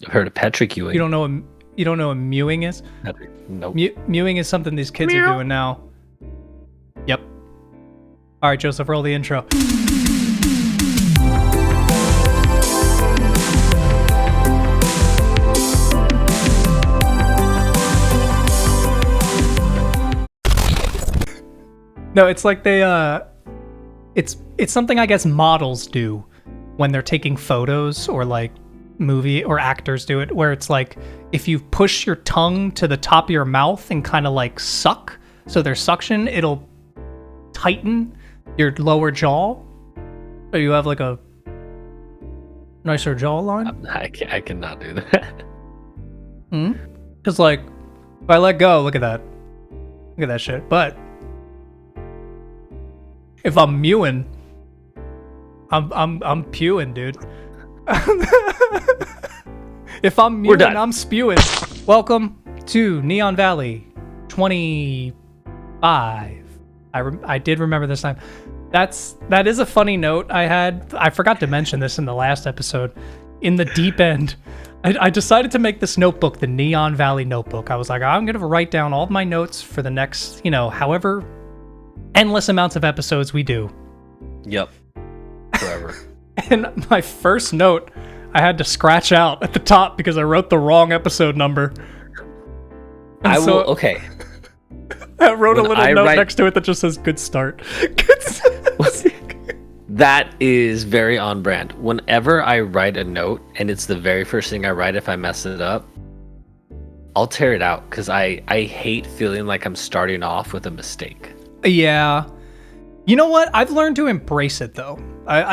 I've heard of Patrick Ewing. You don't know what mewing is? Nope. Mewing is something these kids are doing now. Yep. All right, Joseph, roll the intro. No, it's like they it's something I guess models do when they're taking photos, or like movie or actors do it, where it's like if you push your tongue to the top of your mouth and kind of like suck, so there's suction, it'll tighten your lower jaw, so you have like a nicer jawline. I cannot do that. Because like if I let go, look at that shit. But if I'm mewing, I'm pewing, dude. If I'm mewing, I'm spewing. Welcome to Neon Valley 25. I did remember this time. That is a funny note I had. I forgot to mention this in the last episode. In the deep end, I decided to make this notebook the Neon Valley notebook. I was like, I'm going to write down all of my notes for the next, however endless amounts of episodes we do. Yep. Forever. And my first note, I had to scratch out at the top because I wrote the wrong episode number. Okay. I wrote a little note next to it that just says "Good start." That is very on brand. Whenever I write a note and it's the very first thing I write, if I mess it up, I'll tear it out because I hate feeling like I'm starting off with a mistake. Yeah. You know what? I've learned to embrace it though.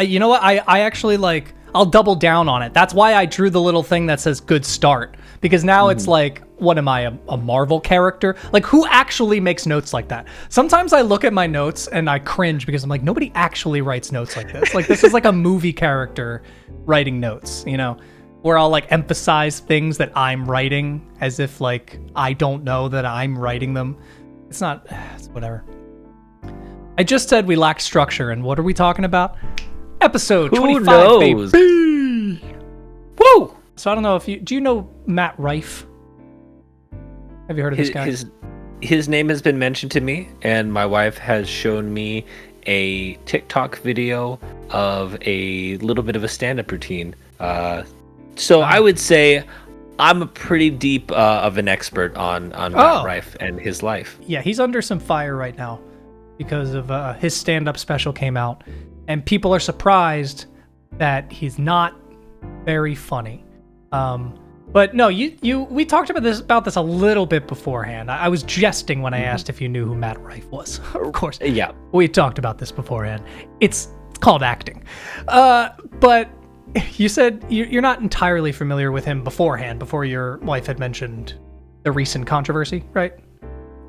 You know what? I actually like, I'll double down on it. That's why I drew the little thing that says "Good start." Because now it's like, what am I, a Marvel character? Like, who actually makes notes like that? Sometimes I look at my notes and I cringe because I'm like, nobody actually writes notes like this. Like, this is like a movie character writing notes, where I'll like emphasize things that I'm writing as if like I don't know that I'm writing them. It's whatever. I just said we lack structure, and what are we talking about? Episode 25, baby. Woo! So I don't know if do you know Matty Rifey? Have you heard of this guy? His name has been mentioned to me, and my wife has shown me a TikTok video of a little bit of a stand-up routine. So I would say I'm a pretty deep of an expert on Matty Rifey and his life. Yeah, he's under some fire right now because of his stand-up special came out, and people are surprised that he's not very funny. But no, we talked about this a little bit beforehand. I was jesting when I asked if you knew who Matty Rifey was. Of course. Yeah. We talked about this beforehand. It's called acting. But you said you're not entirely familiar with him beforehand, before your wife had mentioned the recent controversy, right?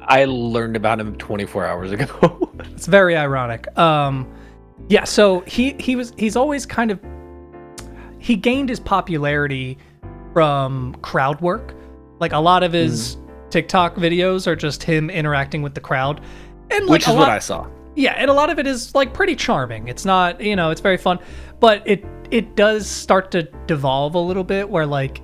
I learned about him 24 hours ago. It's very ironic. Yeah, so he's always kind of, he gained his popularity from crowd work. Like, a lot of his TikTok videos are just him interacting with the crowd, and like, which is what I saw. Yeah, and a lot of it is like pretty charming. It's not, it's very fun, but it does start to devolve a little bit, where like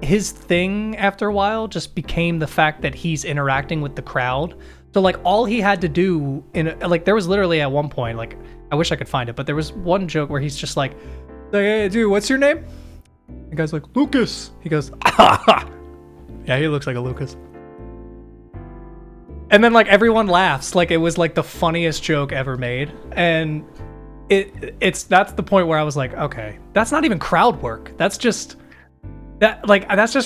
his thing after a while just became the fact that he's interacting with the crowd. So like, all he had to do there was literally at one point, like, I wish I could find it, but there was one joke where he's just like, "Hey, dude, what's your name?" The guy's like, "Lucas." He goes, "Ah." Yeah, he looks like a Lucas. And then like everyone laughs, like it was like the funniest joke ever made. And that's the point where I was like, okay, that's not even crowd work. That's just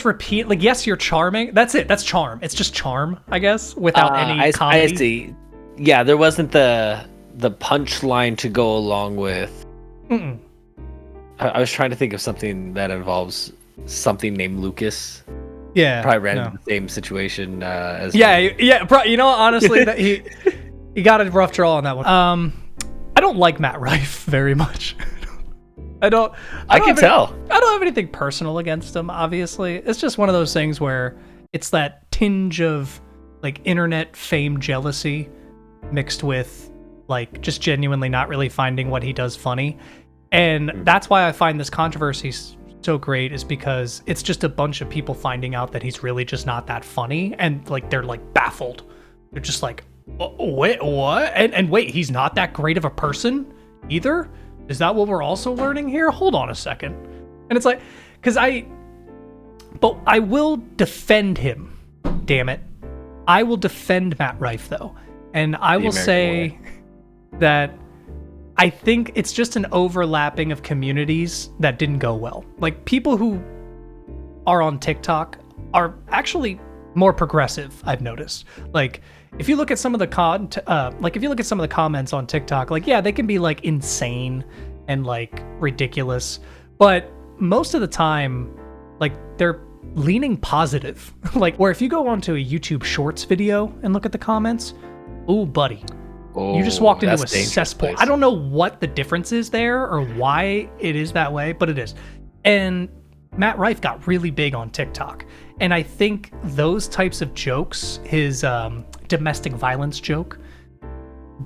repeat. Like, yes, you're charming. That's it. That's charm. It's just charm, I guess, without any comedy. I see. Yeah, there wasn't the punchline to go along with. Mm-mm. I was trying to think of something that involves something named Lucas. Yeah, probably ran into the same situation as. Yeah. Honestly, that he got a rough draw on that one. I don't like Matty Rifey very much. I can tell. I don't have anything personal against him. Obviously, it's just one of those things where it's that tinge of like internet fame jealousy mixed with like just genuinely not really finding what he does funny. And that's why I find this controversy so great is because it's just a bunch of people finding out that he's really just not that funny, and like they're like baffled. They're just like, wait, what? And wait, he's not that great of a person either? Is that what we're also learning here? Hold on a second. And it's like, but I will defend him. Damn it. I will defend Matt Rife though. And I will say that I think it's just an overlapping of communities that didn't go well. Like, people who are on TikTok are actually more progressive, I've noticed. Like, if you look at some of the comments on TikTok, like, yeah, they can be like insane and like ridiculous, but most of the time, like, they're leaning positive. Like, where if you go onto a YouTube Shorts video and look at the comments, ooh, buddy. You just walked into a cesspool. Place. I don't know what the difference is there or why it is that way, but it is. And Matt Rife got really big on TikTok. And I think those types of jokes, his domestic violence joke,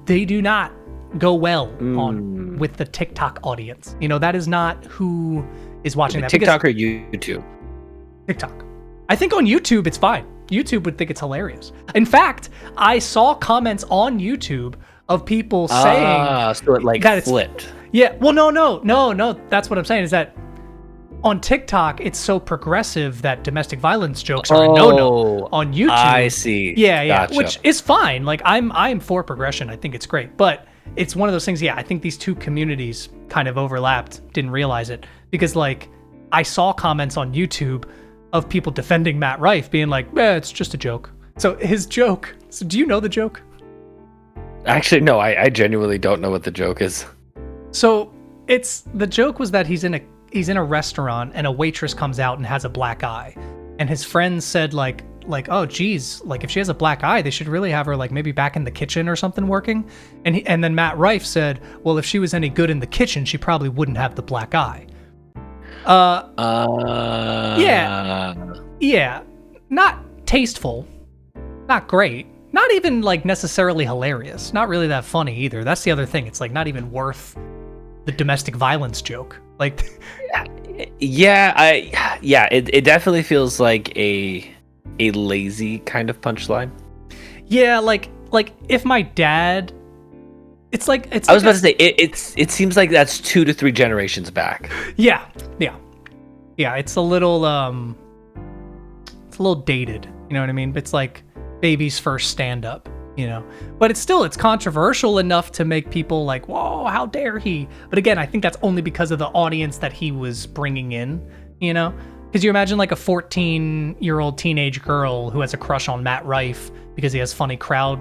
they do not go well on with the TikTok audience. You know, that is not who is watching that. TikTok or YouTube? TikTok. I think on YouTube it's fine. YouTube would think it's hilarious. In fact, I saw comments on YouTube of people saying... so it like flipped. Yeah, well, no. That's what I'm saying, is that on TikTok, it's so progressive that domestic violence jokes are a no-no. On YouTube... I see. Yeah, gotcha. Which is fine. Like, I'm for progression. I think it's great. But it's one of those things, I think these two communities kind of overlapped, didn't realize it. Because, like, I saw comments on YouTube of people defending Matt Rife, being like, it's just a joke. So his joke, do you know the joke? Actually, no, I genuinely don't know what the joke is. So the joke was that he's in a restaurant and a waitress comes out and has a black eye. And his friends said like, oh geez, like if she has a black eye, they should really have her like maybe back in the kitchen or something working. And then Matt Rife said, well, if she was any good in the kitchen, she probably wouldn't have the black eye. Yeah, not tasteful, not great, not even like necessarily hilarious, not really that funny either. That's the other thing. It's like not even worth the domestic violence joke. Like, it definitely feels like a lazy kind of punchline. Yeah, like if my dad, it's like I was about to say it seems like that's 2 to 3 generations back. Yeah. It's a little dated. You know what I mean? It's like baby's first stand-up. You know, but it's controversial enough to make people like, whoa, how dare he? But again, I think that's only because of the audience that he was bringing in. You know, because you imagine like a 14-year-old teenage girl who has a crush on Matt Rife because he has funny crowd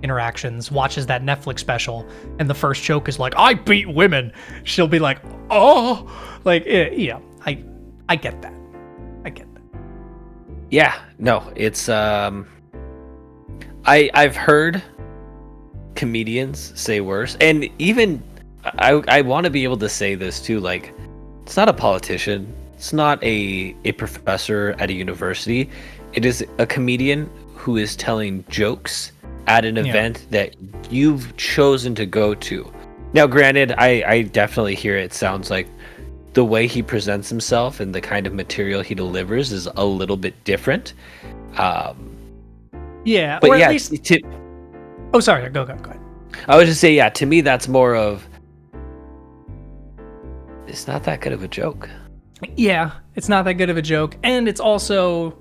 interactions, watches that Netflix special, and the first joke is like, I beat women. She'll be like, oh, like, I get that. Yeah, no, it's I've heard comedians say worse, and even I want to be able to say this too. Like, it's not a politician, it's not a professor at a university. It is a comedian who is telling jokes at an event that you've chosen to go to. Now, granted, I definitely hear it sounds like the way he presents himself and the kind of material he delivers is a little bit different. Yeah, but or yeah, at least... Oh, sorry, go ahead. I would just say, to me, that's more of, it's not that good of a joke. Yeah, it's not that good of a joke, and it's also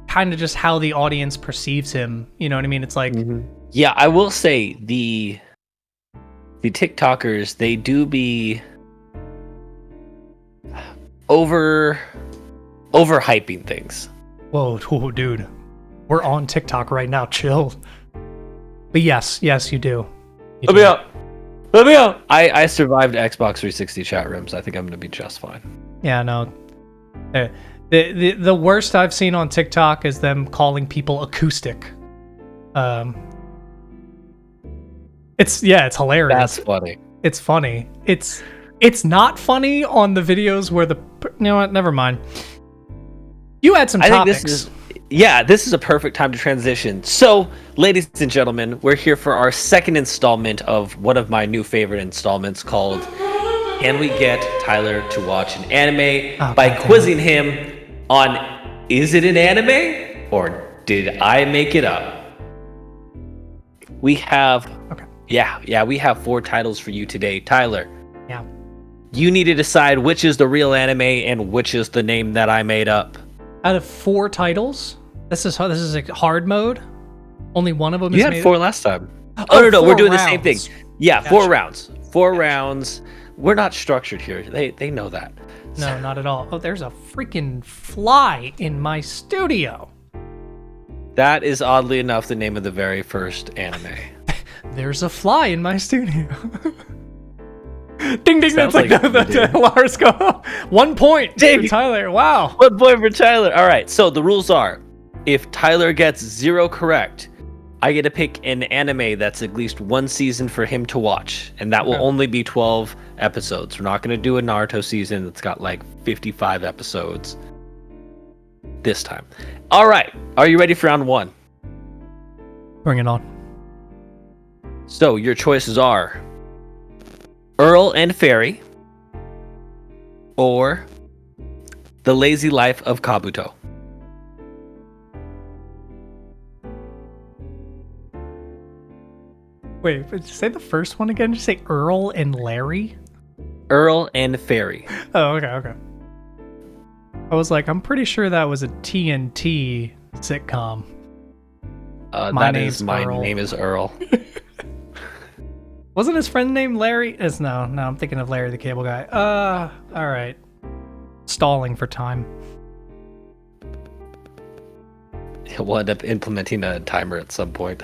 kind of just how the audience perceives him. You know what I mean? It's like... Yeah, I will say, the TikTokers, they do be overhyping things. Whoa, dude. We're on TikTok right now. Chill. But yes, you do. Let me out. I survived Xbox 360 chat rooms. I think I'm going to be just fine. Yeah, no. The worst I've seen on TikTok is them calling people acoustic. It's hilarious. That's funny. It's funny. It's not funny on the videos where you know what? Never mind. You had some topics. This is a perfect time to transition. So, ladies and gentlemen, we're here for our second installment of one of my new favorite installments called Can we get Tyler to watch an anime by God damn quizzing him on is it an anime or did I make it up? We have Okay. we have 4 titles for you today. Tyler, Yeah. you need to decide which is the real anime and which is the name that I made up. Out of 4 titles, this is a hard mode. Only one of them You is had made 4 last time. Oh, no, we're 4 doing the same thing. rounds. Yeah, Gotcha. 4 rounds. 4 rounds. We're not structured here. They know that. No, not at all. Oh, there's a freaking fly in my studio. That is oddly enough the name of the very first anime. There's a fly in my studio. Ding ding, Sounds that's like like the Lars go. 1 point. Dang. For Tyler. Wow. 1 point for Tyler. All right, so the rules are, if Tyler gets 0 correct, I get to pick an anime that's at least 1 season for him to watch, and that will only be 12 episodes. We're not going to do a Naruto season that's got like 55 episodes this time. All right, are you ready for round 1? Bring it on. So your choices are Earl and Fairy or The Lazy Life of Kabuto. Wait, did you say the first one again? Did you say Earl and Larry? Earl and Fairy. Oh, okay. I was like, I'm pretty sure that was a TNT sitcom. My My name's Earl. name is Earl. Wasn't his friend named Larry? No, I'm thinking of Larry the Cable Guy. All right. Stalling for time. We'll end up implementing a timer at some point.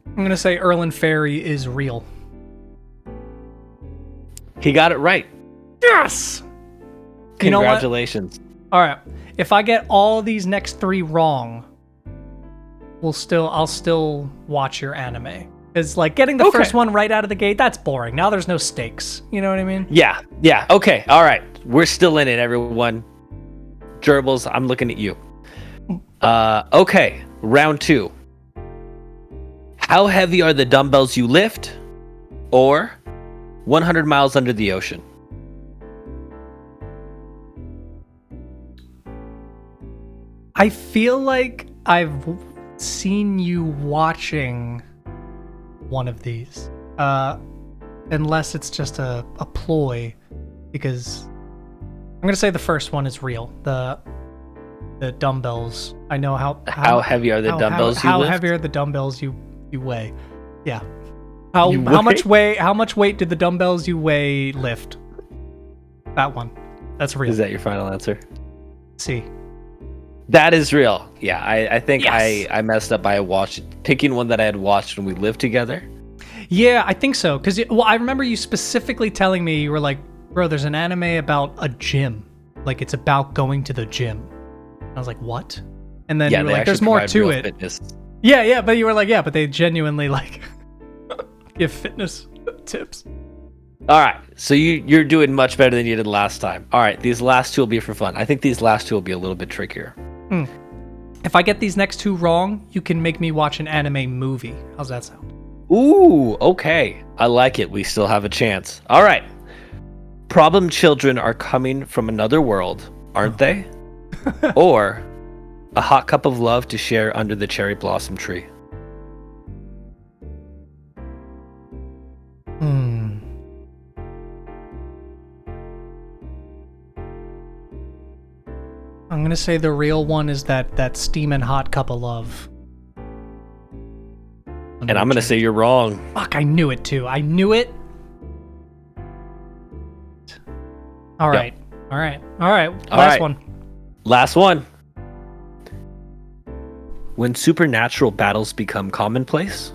I'm gonna say Earl and Fairy is real. He got it right. Yes. You know what? Congratulations. All right. If I get all these next 3 wrong, I'll still watch your anime. Because like getting the first one right out of the gate, that's boring. Now there's no stakes. You know what I mean? Yeah. Okay. All right. We're still in it, everyone. Gerbils, I'm looking at you. Okay. Round 2. How heavy are the dumbbells you lift? Or 100 miles under the ocean? I feel like I've seen you watching one of these. Unless it's just a ploy, because I'm gonna say the first one is real. The dumbbells. I know How heavy are the dumbbells you how lift? heavy are the dumbbells you weigh? Yeah. How much weight did the dumbbells you weigh lift? That one. That's real. Is that your final answer? See. That is real. Yeah, I think Yes. I messed up by picking one that I had watched when we lived together. Yeah, I think so. Because I remember you specifically telling me, you were like, bro, there's an anime about a gym. Like, it's about going to the gym. I was like, what? And then you were they like, there's actually more provide to real it. fitness. Yeah, but you were like, yeah, but they genuinely like give fitness tips. All right, so you're doing much better than you did last time. All right, these last 2 will be for fun. I think these last 2 will be a little bit trickier. If I get these next 2 wrong, you can make me watch an anime movie. How's that sound? Ooh, okay. I like it. We still have a chance. All right. Problem children are coming from another world, aren't they? Or a hot cup of love to share under the cherry blossom tree. I'm gonna say the real one is that steaming hot cup of love. And I'm going to say you're wrong. Fuck, I knew it too. I knew it. All right. Last one. Last one. When supernatural battles become commonplace?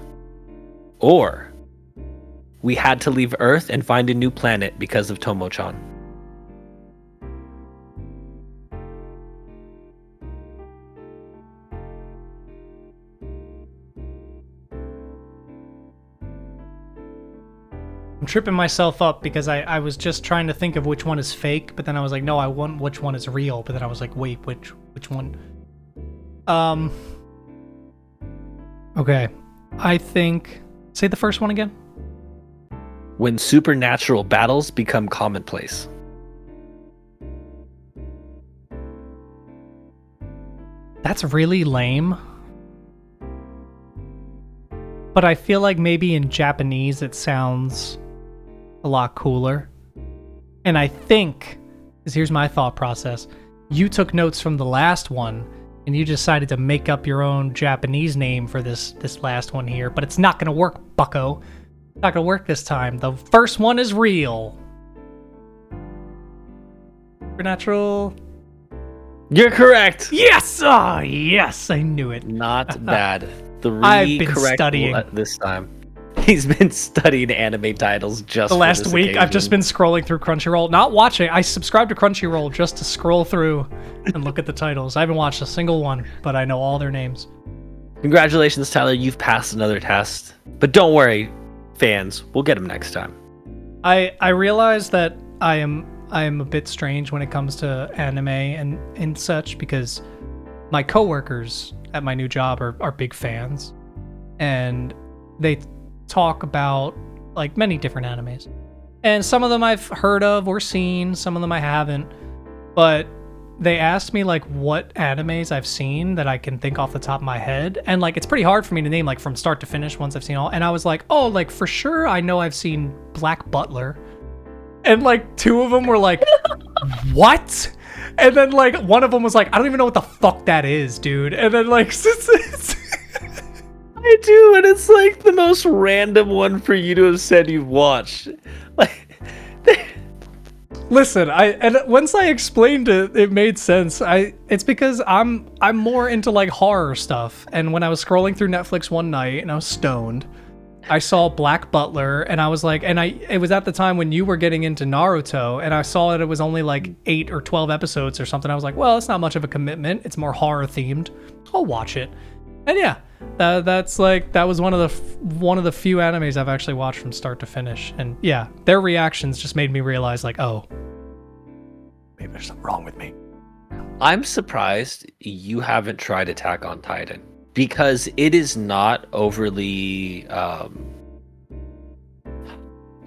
Or we had to leave Earth and find a new planet because of Tomo-chan? I'm tripping myself up because I was just trying to think of which one is fake, but then I was like, no, I want which one is real. But then I was like, wait, which one? Okay. I think... Say the first one again. When supernatural battles become commonplace. That's really lame. But I feel like maybe in Japanese it sounds a lot cooler. And I think, because here's my thought process, you took notes from the last one and you decided to make up your own Japanese name for this last one here, but it's not going to work, bucko. It's not going to work this time. The first one is real. Supernatural. You're correct. Yes! Oh, yes, I knew it. Not bad. I've been correct studying this time. He's been studying anime titles just the for last this week. occasion. I've just been scrolling through Crunchyroll, not watching. I subscribed to Crunchyroll just to scroll through and look at the titles. I haven't watched a single one, but I know all their names. Congratulations, Tyler. You've passed another test. But don't worry, fans. We'll get him next time. I realize that I am a bit strange when it comes to anime and such, because my coworkers at my new job are big fans, and they talk about like many different animes, and some of them I've heard of or seen, some of them I haven't, but they asked me like what animes I've seen that I can think off the top of my head, and like it's pretty hard for me to name like from start to finish once I've seen all, and I was like, oh, like for sure I know I've seen Black Butler, and like two of them were like what? And then like one of them was like, I don't even know what the fuck that is, dude. And then like I do, and it's like the most random one for you to have said you've watched. Like, listen, and once I explained it, it made sense. It's because I'm more into like horror stuff. And when I was scrolling through Netflix one night and I was stoned, I saw Black Butler, and I was like, it was at the time when you were getting into Naruto, and I saw that it was only like 8 or 12 episodes or something. I was like, well, it's not much of a commitment. It's more horror themed. I'll watch it. And yeah, that was one of the few animes I've actually watched from start to finish. And yeah, their reactions just made me realize like, oh, maybe there's something wrong with me. I'm surprised you haven't tried Attack on Titan, because it is not overly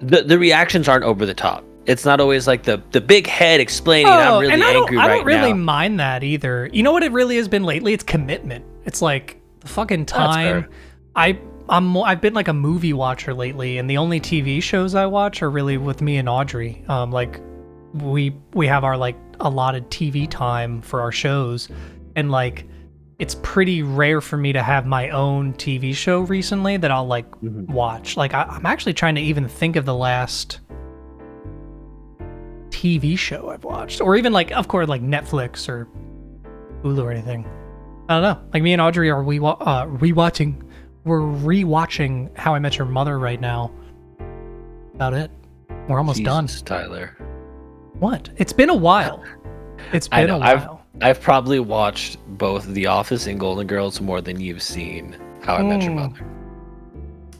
the reactions aren't over the top. It's not always like the big head explaining I'm really angry right now. I don't really mind that either. You know what it really has been lately? It's commitment. It's like the fucking time. I've been like a movie watcher lately, and the only TV shows I watch are really with me and Audrey. Like we have our like allotted TV time for our shows, and like it's pretty rare for me to have my own TV show recently that I'll like watch. Like I'm actually trying to even think of the last TV show I've watched, or even like, of course, like Netflix or Hulu or anything. I don't know. Like me and Audrey are rewatching How I Met Your Mother right now. About it. We're almost done. Tyler. What? It's been a while. It's been a while. I've probably watched both The Office and Golden Girls more than you've seen How I Met Your Mother.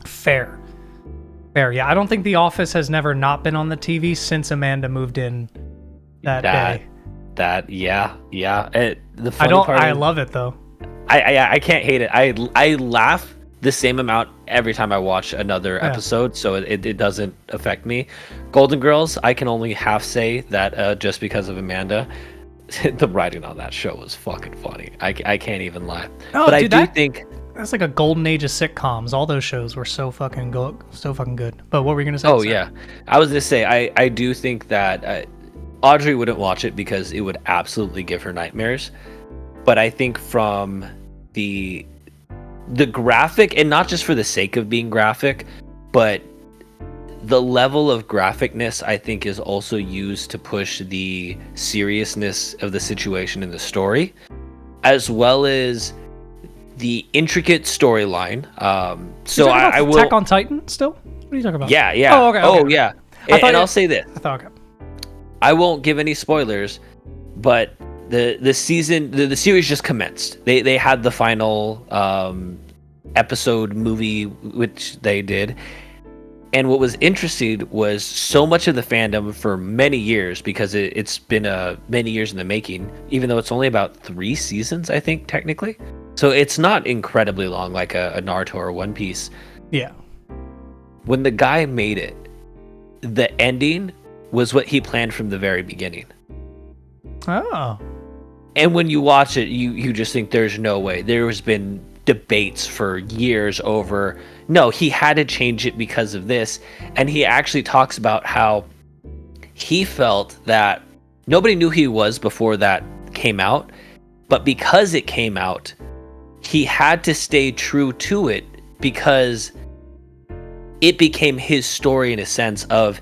Fair. Yeah, I don't think The Office has never not been on the TV since Amanda moved in that day. Yeah. The funny I don't. part I love it though. I can't hate it. I laugh the same amount every time I watch another episode, so it doesn't affect me. Golden Girls, I can only half say that just because of Amanda. The writing on that show was fucking funny. I can't even lie. Oh, but dude, I do think that's like a golden age of sitcoms. All those shows were so fucking good. But what were you gonna say? Oh yeah, I was gonna say I do think that Audrey wouldn't watch it because it would absolutely give her nightmares. But I think from the graphic, and not just for the sake of being graphic, but the level of graphicness I think is also used to push the seriousness of the situation in the story, as well as the intricate storyline. So I will Attack on Titan still? What are you talking about? Yeah. Oh, okay. Oh yeah. And I'll say this. Okay. I won't give any spoilers, but the season, the series just commenced. They had the final episode movie, which they did. And what was interesting was so much of the fandom for many years, because it's been many years in the making, even though it's only about 3 seasons, I think, technically. So it's not incredibly long like a Naruto or One Piece. Yeah. When the guy made it, the ending was what he planned from the very beginning. Oh. And when you watch it, you just think there's no way. There has been debates for years over, no, he had to change it because of this. And he actually talks about how he felt that nobody knew who he was before that came out, but because it came out, he had to stay true to it because it became his story in a sense of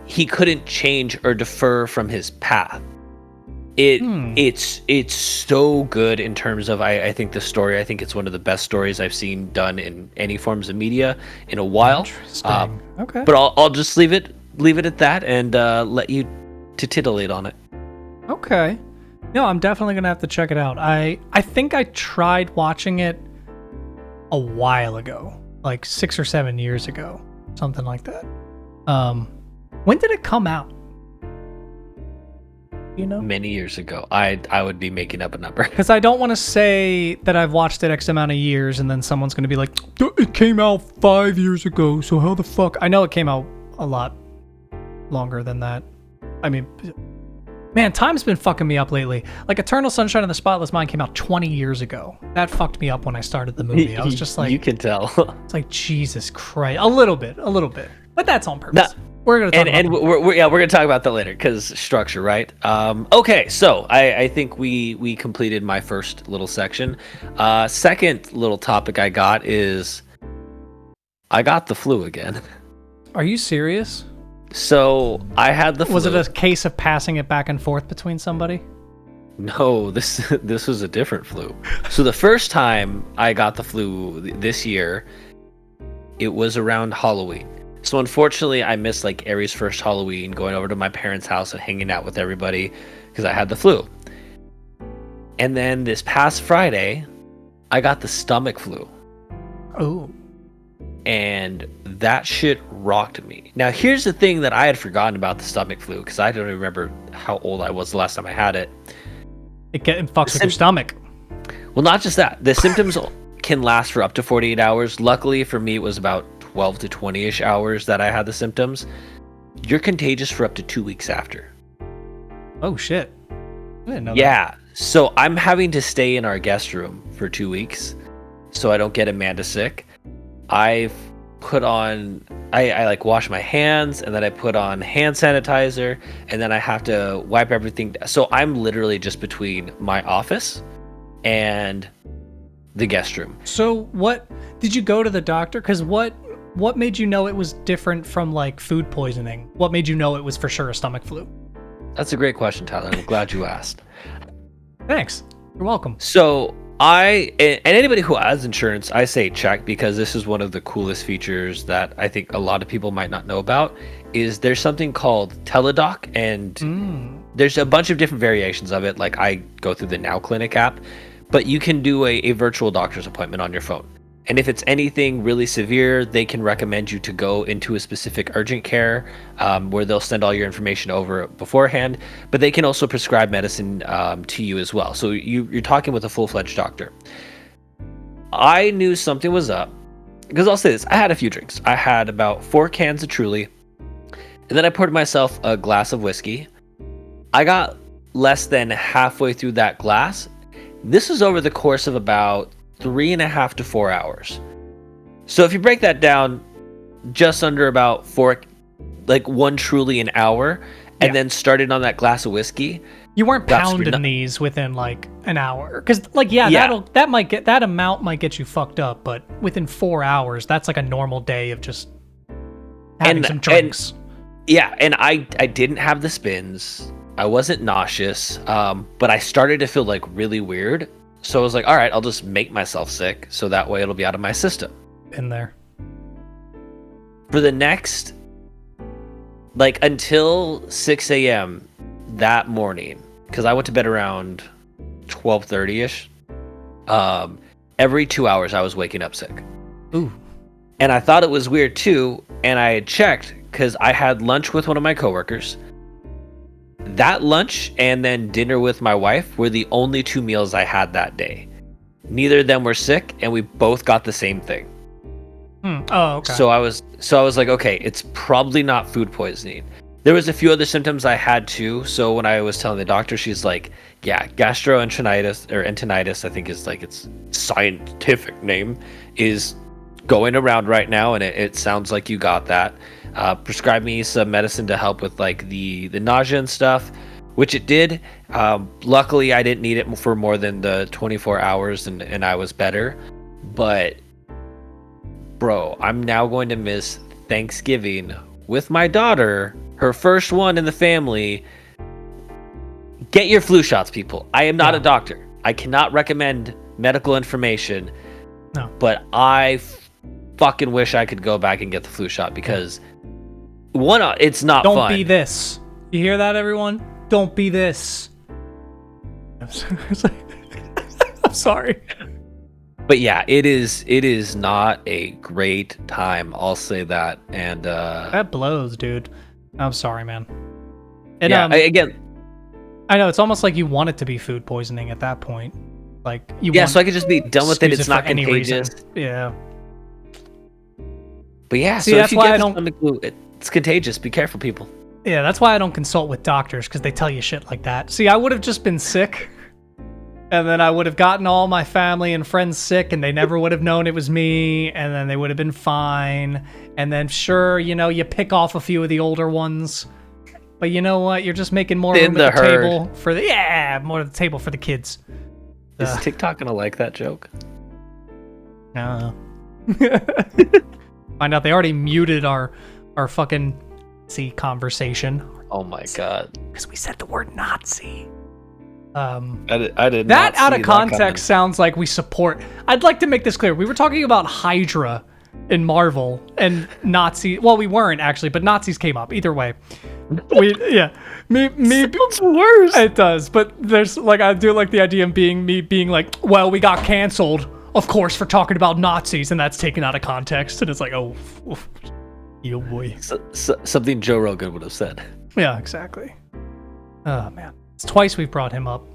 he couldn't change or defer from his path. It's so good in terms of I think the story. I think it's one of the best stories I've seen done in any forms of media in a while. Interesting. Okay. But I'll just leave it at that and let you to titillate on it. Okay. No, I'm definitely gonna have to check it out. I think I tried watching it a while ago, like 6 or 7 years ago, something like that. When did it come out? You know? Many years ago. I would be making up a number. Because I don't want to say that I've watched it X amount of years and then someone's going to be like, it came out 5 years ago, so how the fuck? I know it came out a lot longer than that. I mean, man, time's been fucking me up lately. Like Eternal Sunshine of the Spotless Mind came out 20 years ago. That fucked me up when I started the movie. I was just like... You can tell. It's like, Jesus Christ. A little bit. But that's on purpose. We're gonna talk about we're gonna talk about that later because structure, right? Okay, so I think we completed my first little section. Second little topic I got is I got the flu again. Are you serious? So I had the flu. Was it a case of passing it back and forth between somebody? No, this was a different flu. So the first time I got the flu this year, it was around Halloween. So unfortunately, I missed like Aries' first Halloween, going over to my parents' house and hanging out with everybody because I had the flu. And then this past Friday, I got the stomach flu. Oh. And that shit rocked me. Now, here's the thing that I had forgotten about the stomach flu because I don't even remember how old I was the last time I had it. It fucks with your stomach. Well, not just that. The symptoms can last for up to 48 hours. Luckily for me, it was about 12 to 20-ish hours that I had the symptoms. You're contagious for up to 2 weeks after. Oh, shit. I didn't know that. Yeah. So I'm having to stay in our guest room for 2 weeks so I don't get Amanda sick. I've put on... I like wash my hands and then I put on hand sanitizer and then I have to wipe everything. So I'm literally just between my office and the guest room. So what... Did you go to the doctor? Because what made you know it was different from like food poisoning? What made you know it was for sure a stomach flu? That's a great question, Tyler. I'm glad you asked. Thanks. You're welcome. So and anybody who has insurance, I say check because this is one of the coolest features that I think a lot of people might not know about is there's something called Teledoc and there's a bunch of different variations of it. Like I go through the Now Clinic app, but you can do a virtual doctor's appointment on your phone. And if it's anything really severe, they can recommend you to go into a specific urgent care where they'll send all your information over beforehand. But they can also prescribe medicine to you as well. So you're talking with a full-fledged doctor. I knew something was up because I'll say this. I had a few drinks. I had about 4 cans of Truly. And then I poured myself a glass of whiskey. I got less than halfway through that glass. This was over the course of about 3.5 to 4 hours. So if you break that down, just under about 4, like 1 Truly an hour, and then started on that glass of whiskey. You weren't pounding these within like an hour, because like that amount might get you fucked up, but within 4 hours, that's like a normal day of just having some drinks. And I didn't have the spins. I wasn't nauseous, but I started to feel like really weird. So I was like, all right, I'll just make myself sick so that way it'll be out of my system. In there. For the next, like until 6 a.m. that morning, because I went to bed around 12:30-ish, every 2 hours I was waking up sick. Ooh. And I thought it was weird too, and I had checked because I had lunch with one of my coworkers. That lunch and then dinner with my wife were the only 2 meals I had that day. Neither of them were sick, and we both got the same thing. Oh, okay. So I was like, okay, it's probably not food poisoning. There was a few other symptoms I had too. So when I was telling the doctor, she's like, yeah, gastroenteritis or enteritis, I think is like its scientific name, is going around right now, and it sounds like you got that. Prescribed me some medicine to help with like the nausea and stuff, which it did. Luckily, I didn't need it for more than the 24 hours, and I was better. But bro, I'm now going to miss Thanksgiving with my daughter, her first one in the family. Get your flu shots, people. I am not a doctor. I cannot recommend medical information. No. But I fucking wish I could go back and get the flu shot because one, it's not Don't fun. be this. You hear that, everyone? Don't be this. I'm sorry. But yeah, it is not a great time. I'll say that. And that blows, dude. I'm sorry, man. And yeah, again, I know it's almost like you want it to be food poisoning at that point. Like you yeah, want so I could just be done with it. It's not contagious. Yeah. But yeah, See, so that's if you why get I the don't. stomach flu, it's contagious. Be careful, people. Yeah, that's why I don't consult with doctors, because they tell you shit like that. See, I would have just been sick, and then I would have gotten all my family and friends sick, and they never would have known it was me, and then they would have been fine. And then sure, you pick off a few of the older ones, but you know what? You're just making more room at the table for more at the table for the kids. Is TikTok gonna like that joke? No. Find out they already muted our fucking Nazi conversation. Oh my god! Because we said the word Nazi. I did that not out see of context sounds like we support. I'd like to make this clear. We were talking about Hydra in Marvel and Nazi. Well, we weren't actually, but Nazis came up. Either way, me. Sounds worse. It does, but there's like I do like the idea of being like, well, we got canceled, of course, for talking about Nazis, and that's taken out of context, and it's like, oh yo boy. Something Joe Rogan would have said. Yeah, exactly. Oh man, it's twice we've brought him up.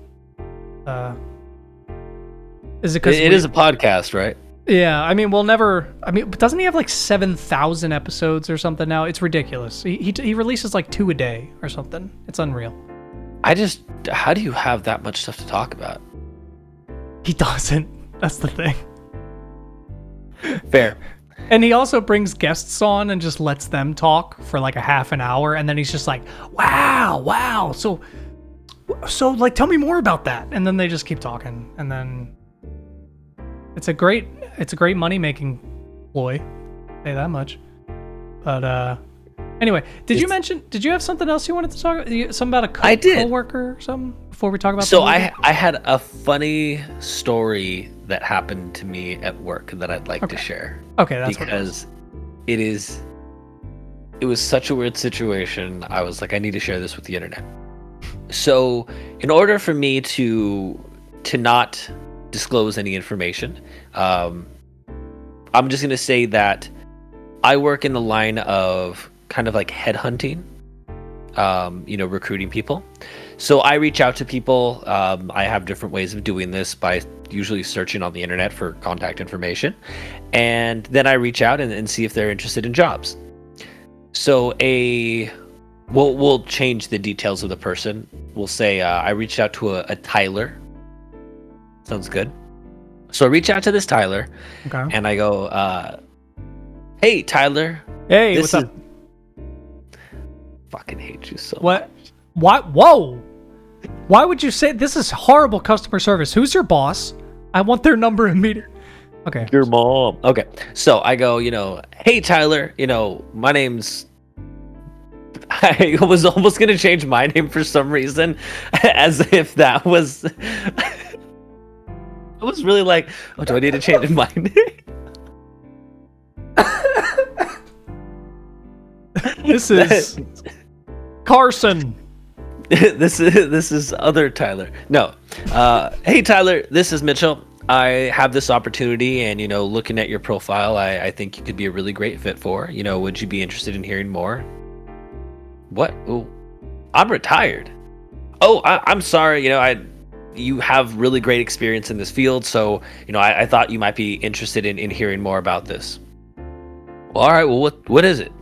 Is it because it is a podcast, right? Yeah, I mean, we'll never. I mean, doesn't he have like 7,000 episodes or something now? It's ridiculous. He releases like 2 a day or something. It's unreal. How do you have that much stuff to talk about? He doesn't. That's the thing. Fair. And he also brings guests on and just lets them talk for like a half an hour, and then he's just like, wow. So like, tell me more about that. And then they just keep talking, and then it's a great money-making ploy. Say that much. But anyway, did you have something else you wanted to talk about? Something about a coworker or something before we talk about So I had a funny story that happened to me at work that I'd like to share. Okay, that's because it was such a weird situation. I was like, I need to share this with the internet. So in order for me to not disclose any information, I'm just going to say that I work in the line of kind of like headhunting, recruiting people. So I reach out to people. I have different ways of doing this by usually searching on the internet for contact information. And then I reach out and see if they're interested in jobs. So we'll change the details of the person. We'll say I reached out to a Tyler. Sounds good. So I reach out to this Tyler, and I go, hey, Tyler. Hey, what's up? Fucking hate you so much. What? Whoa. Why would you say this is horrible customer service? Who's your boss? I want their number immediately. Okay. Your mom. Okay. So I go, hey, Tyler, my name's... I was almost going to change my name for some reason, as if that was... I was really like, oh, do I need to change my name? This is Carson. This is other Tyler. No. Hey, Tyler, this is Mitchell. I have this opportunity, and looking at your profile, I think you could be a really great fit for. Would you be interested in hearing more? What? Oh, I'm retired. Oh, I'm sorry. You have really great experience in this field, so I thought you might be interested in hearing more about this. Well, all right. Well, what is it?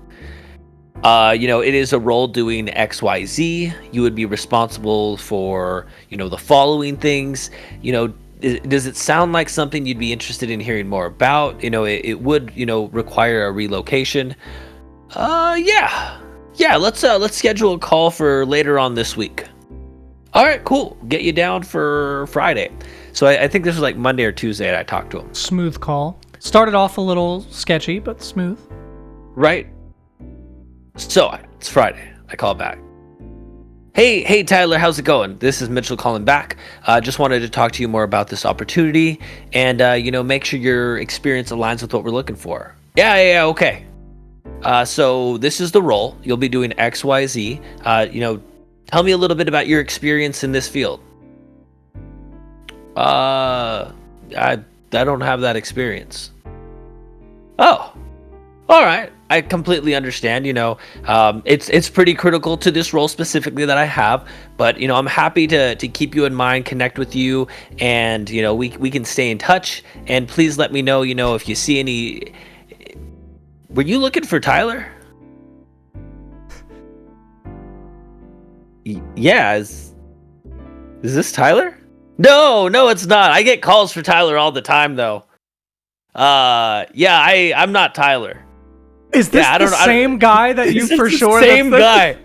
It is a role doing XYZ. You would be responsible for, the following things. Does it sound like something you'd be interested in hearing more about? It would, require a relocation. Yeah. Yeah, let's schedule a call for later on this week. All right, cool. Get you down for Friday. So I think this was like Monday or Tuesday that I talked to him. Smooth call. Started off a little sketchy, but smooth. Right. So it's Friday. I call back. Hey, Tyler, how's it going? This is Mitchell calling back. Just wanted to talk to you more about this opportunity and, make sure your experience aligns with what we're looking for. Yeah, okay. So this is the role. You'll be doing XYZ. Tell me a little bit about your experience in this field. I don't have that experience. Oh, all right. I completely understand. It's pretty critical to this role specifically that I have, but I'm happy to keep you in mind, connect with you, and we can stay in touch. And please let me know, if you see any. Were you looking for Tyler? Yeah. Is this Tyler? No, it's not. I get calls for Tyler all the time, though. I'm not Tyler. Is this the same guy that you for sure? Same guy.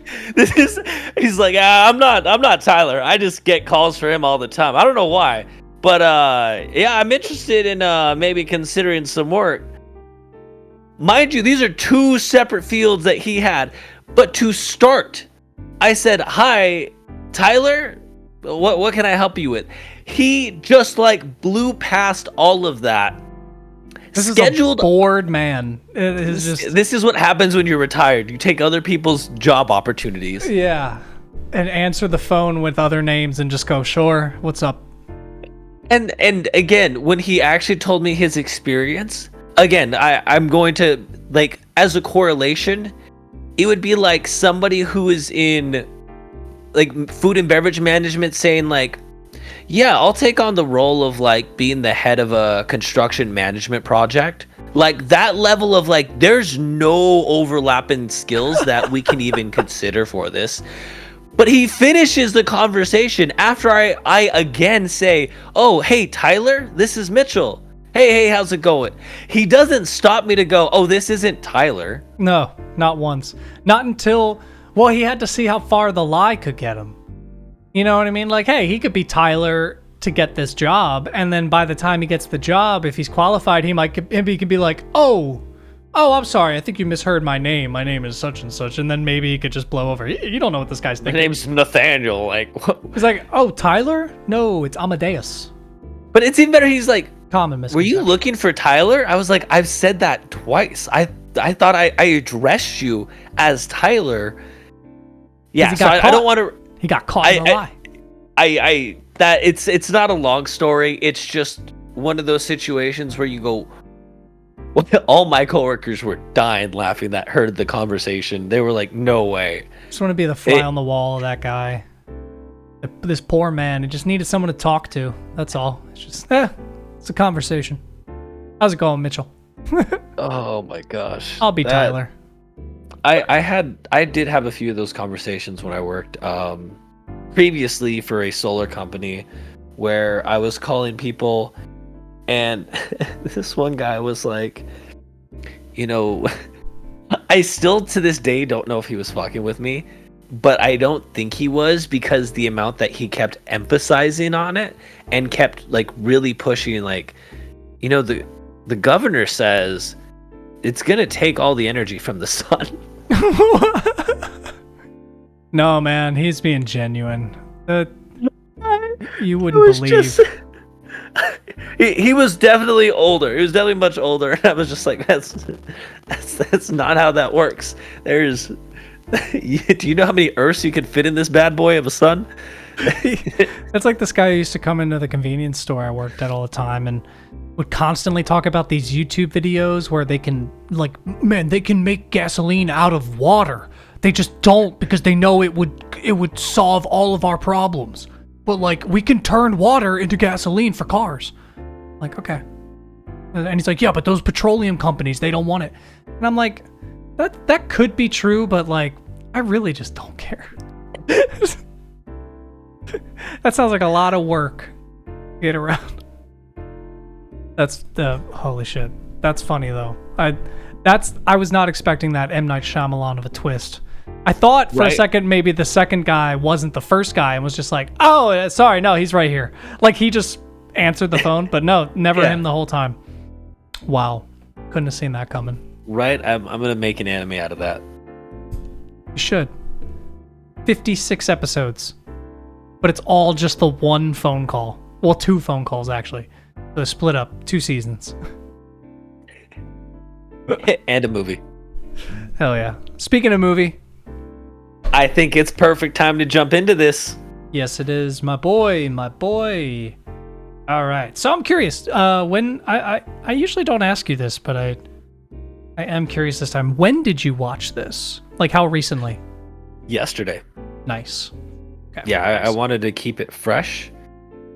He's like, I'm not Tyler. I just get calls for him all the time. I don't know why, but I'm interested in maybe considering some work. Mind you, these are two separate fields that he had. But to start, I said, "Hi, Tyler. What can I help you with?" He just blew past all of that. This is a bored man. This is what happens when you're retired. You take other people's job opportunities. Yeah. And answer the phone with other names and just go, "Sure, what's up?" And again, when he actually told me his experience, again, I'm going to, as a correlation, it would be like somebody who is in, food and beverage management saying, yeah, I'll take on the role of being the head of a construction management project. That level of there's no overlapping skills that we can even consider for this. But he finishes the conversation after I again say, "Oh, hey, Tyler, this is Mitchell. Hey, how's it going?" He doesn't stop me to go, "Oh, this isn't Tyler." No, not once. Not until, he had to see how far the lie could get him. You know what I mean? Hey, he could be Tyler to get this job, and then by the time he gets the job, if he's qualified, he can be like, oh, I'm sorry, I think you misheard my name. My name is such and such, and then maybe he could just blow over. You don't know what this guy's thinking. My name's Nathaniel. He's like, "Oh, Tyler? No, it's Amadeus." But it's even better. He's like, common misconception. "Were you looking for Tyler?" I was like, "I've said that twice. I thought I addressed you as Tyler." Yeah, so I don't want to. He got caught in a lie. It's not a long story. It's just one of those situations where you go. All my coworkers were dying laughing that heard the conversation. They were like, "No way." Just want to be the fly on the wall of that guy. This poor man. He just needed someone to talk to. That's all. It's just, it's a conversation. How's it going, Mitchell? Oh my gosh. I'll be Tyler. I did have a few of those conversations when I worked previously for a solar company where I was calling people, and this one guy was like, I still to this day don't know if he was fucking with me, but I don't think he was, because the amount that he kept emphasizing on it and kept really pushing, the governor says it's gonna take all the energy from the sun. No, man, he's being genuine. You wouldn't believe. He was definitely older. He was definitely much older, and I was just like, that's not how that works. Do you know how many Earths you could fit in this bad boy of a sun? That's like this guy who used to come into the convenience store I worked at all the time and would constantly talk about these YouTube videos where they can they can make gasoline out of water. They just don't, because they know it would solve all of our problems. But we can turn water into gasoline for cars. Okay. And he's like, yeah, but those petroleum companies, they don't want it. And I'm like, that could be true, but like, I really just don't care. That sounds like a lot of work to get around. That's the holy shit. That's funny though. I was not expecting that M. Night Shyamalan of a twist. I thought for a second maybe the second guy wasn't the first guy and was just like, oh, sorry, no, he's right here. Like he just answered the phone, but no, never him the whole time. Wow. Couldn't have seen that coming. Right? I'm going to make an anime out of that. You should. 56 episodes. But it's all just the one phone call. Well, 2 phone calls, actually. So split up. 2 seasons. And a movie. Hell yeah. Speaking of movie. I think it's perfect time to jump into this. Yes, it is. My boy. All right. So I'm curious. When I usually don't ask you this, but I am curious this time. When did you watch this? Like how recently? Yesterday. Nice. Okay, yeah, nice. I wanted to keep it fresh.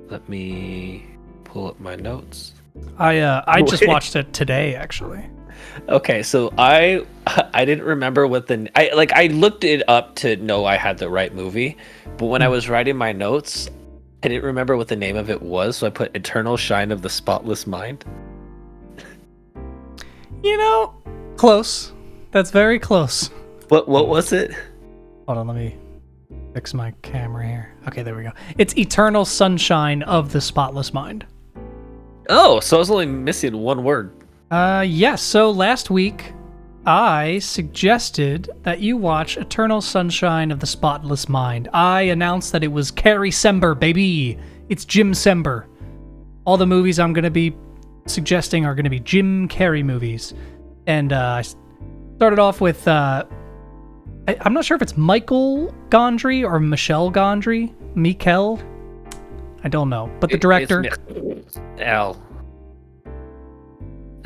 Let me pull up my notes. I just watched it today, actually. Okay, so I didn't remember what I looked it up to know I had the right movie, but when I was writing my notes, I didn't remember what the name of it was, so I put Eternal Shine of the Spotless Mind. You know, close. That's very close. What was it? Hold on, let me fix my camera here. Okay, there we go. It's Eternal Sunshine of the Spotless Mind. Oh, so I was only missing one word. Yes. So last week, I suggested that you watch Eternal Sunshine of the Spotless Mind. I announced that it was Carrie Sember, baby. It's Jim Sember. All the movies I'm going to be suggesting are going to be Jim Carrey movies. And I started off with, I'm not sure if it's Michael Gondry or Michelle Gondry. Mikel? I don't know. But the director... Al.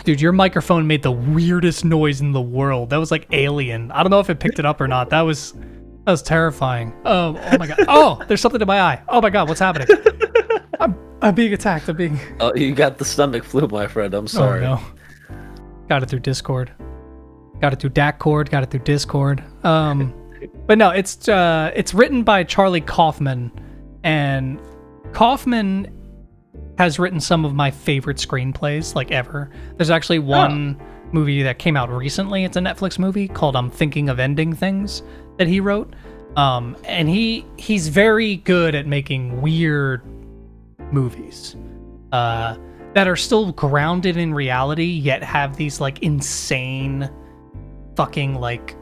Dude, your microphone made the weirdest noise in the world. That was like alien. I don't know if it picked it up or not. That was terrifying. Oh my god. Oh, there's something in my eye. Oh my god, what's happening? I'm being attacked. Oh, you got the stomach flu, my friend. I'm sorry. Oh, no. Got it through Discord. Got it through DACcord. Got it through Discord. But no, it's written by Charlie Kaufman, and Kaufman has written some of my favorite screenplays like ever. There's actually one movie that came out recently. It's a Netflix movie called I'm Thinking of Ending Things that he wrote. And he's very good at making weird movies that are still grounded in reality yet have these like insane fucking like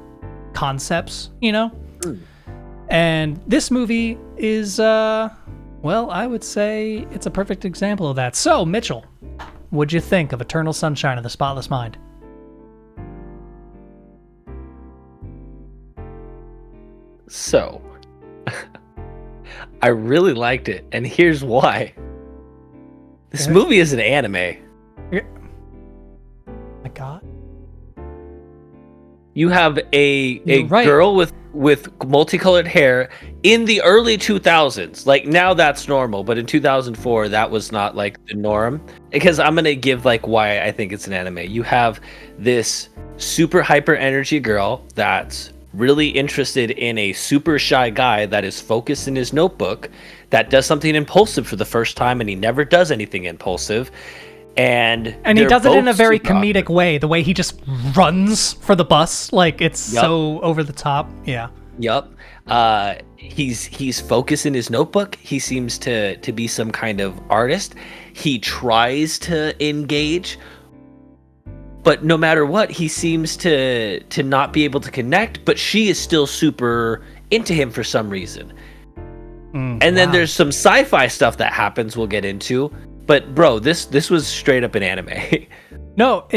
concepts, you know? And this movie is well, I would say it's a perfect example of that. So, Mitchell, what'd you think of Eternal Sunshine of the Spotless Mind? So, I really liked it, and here's why. This movie is an anime. My God. You have a right. girl with multicolored hair in the early 2000s. Like now that's normal, but in 2004 that was not like the norm. Because I'm gonna give like why I think it's an anime. You have this super hyper energy girl that's really interested in a super shy guy that is focused in his notebook that does something impulsive for the first time, and he never does anything impulsive. And he does it in a very comedic way. The way he just runs for the bus, like it's so over the top. Yeah. Yep. He's focused in his notebook. He seems to be some kind of artist. He tries to engage, but no matter what, he seems to not be able to connect. But she is still super into him for some reason. And then there's some sci-fi stuff that happens. We'll get into. But bro, this was straight up an anime. No,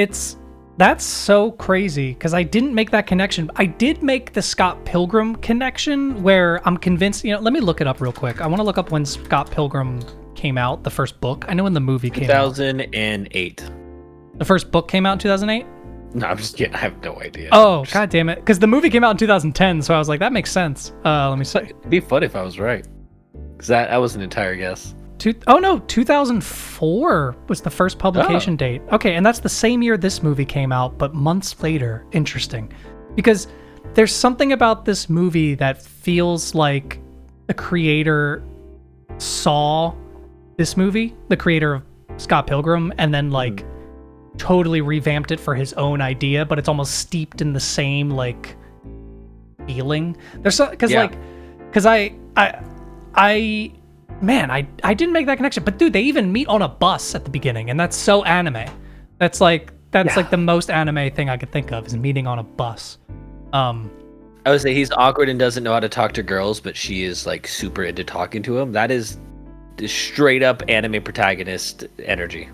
that's so crazy because I didn't make that connection. I did make the Scott Pilgrim connection where I'm convinced, let me look it up real quick. I want to look up when Scott Pilgrim came out, the first book. I know when the movie came out. 2008. The first book came out in 2008? No, I'm just kidding. I have no idea. Oh, god damn it. Because the movie came out in 2010, so I was like, that makes sense. Let me see. It'd be fun if I was right. Because that was an entire guess. Oh no, 2004 was the first publication date. Okay, and that's the same year this movie came out, but months later. Interesting. Because there's something about this movie that feels like the creator saw this movie, the creator of Scott Pilgrim, and then like totally revamped it for his own idea, but it's almost steeped in the same like feeling. There's so, because I didn't make that connection, but dude, they even meet on a bus at the beginning, and that's so anime. That's like the most anime thing I could think of is meeting on a bus. I would say he's awkward and doesn't know how to talk to girls, but she is like super into talking to him. That is the straight up anime protagonist energy.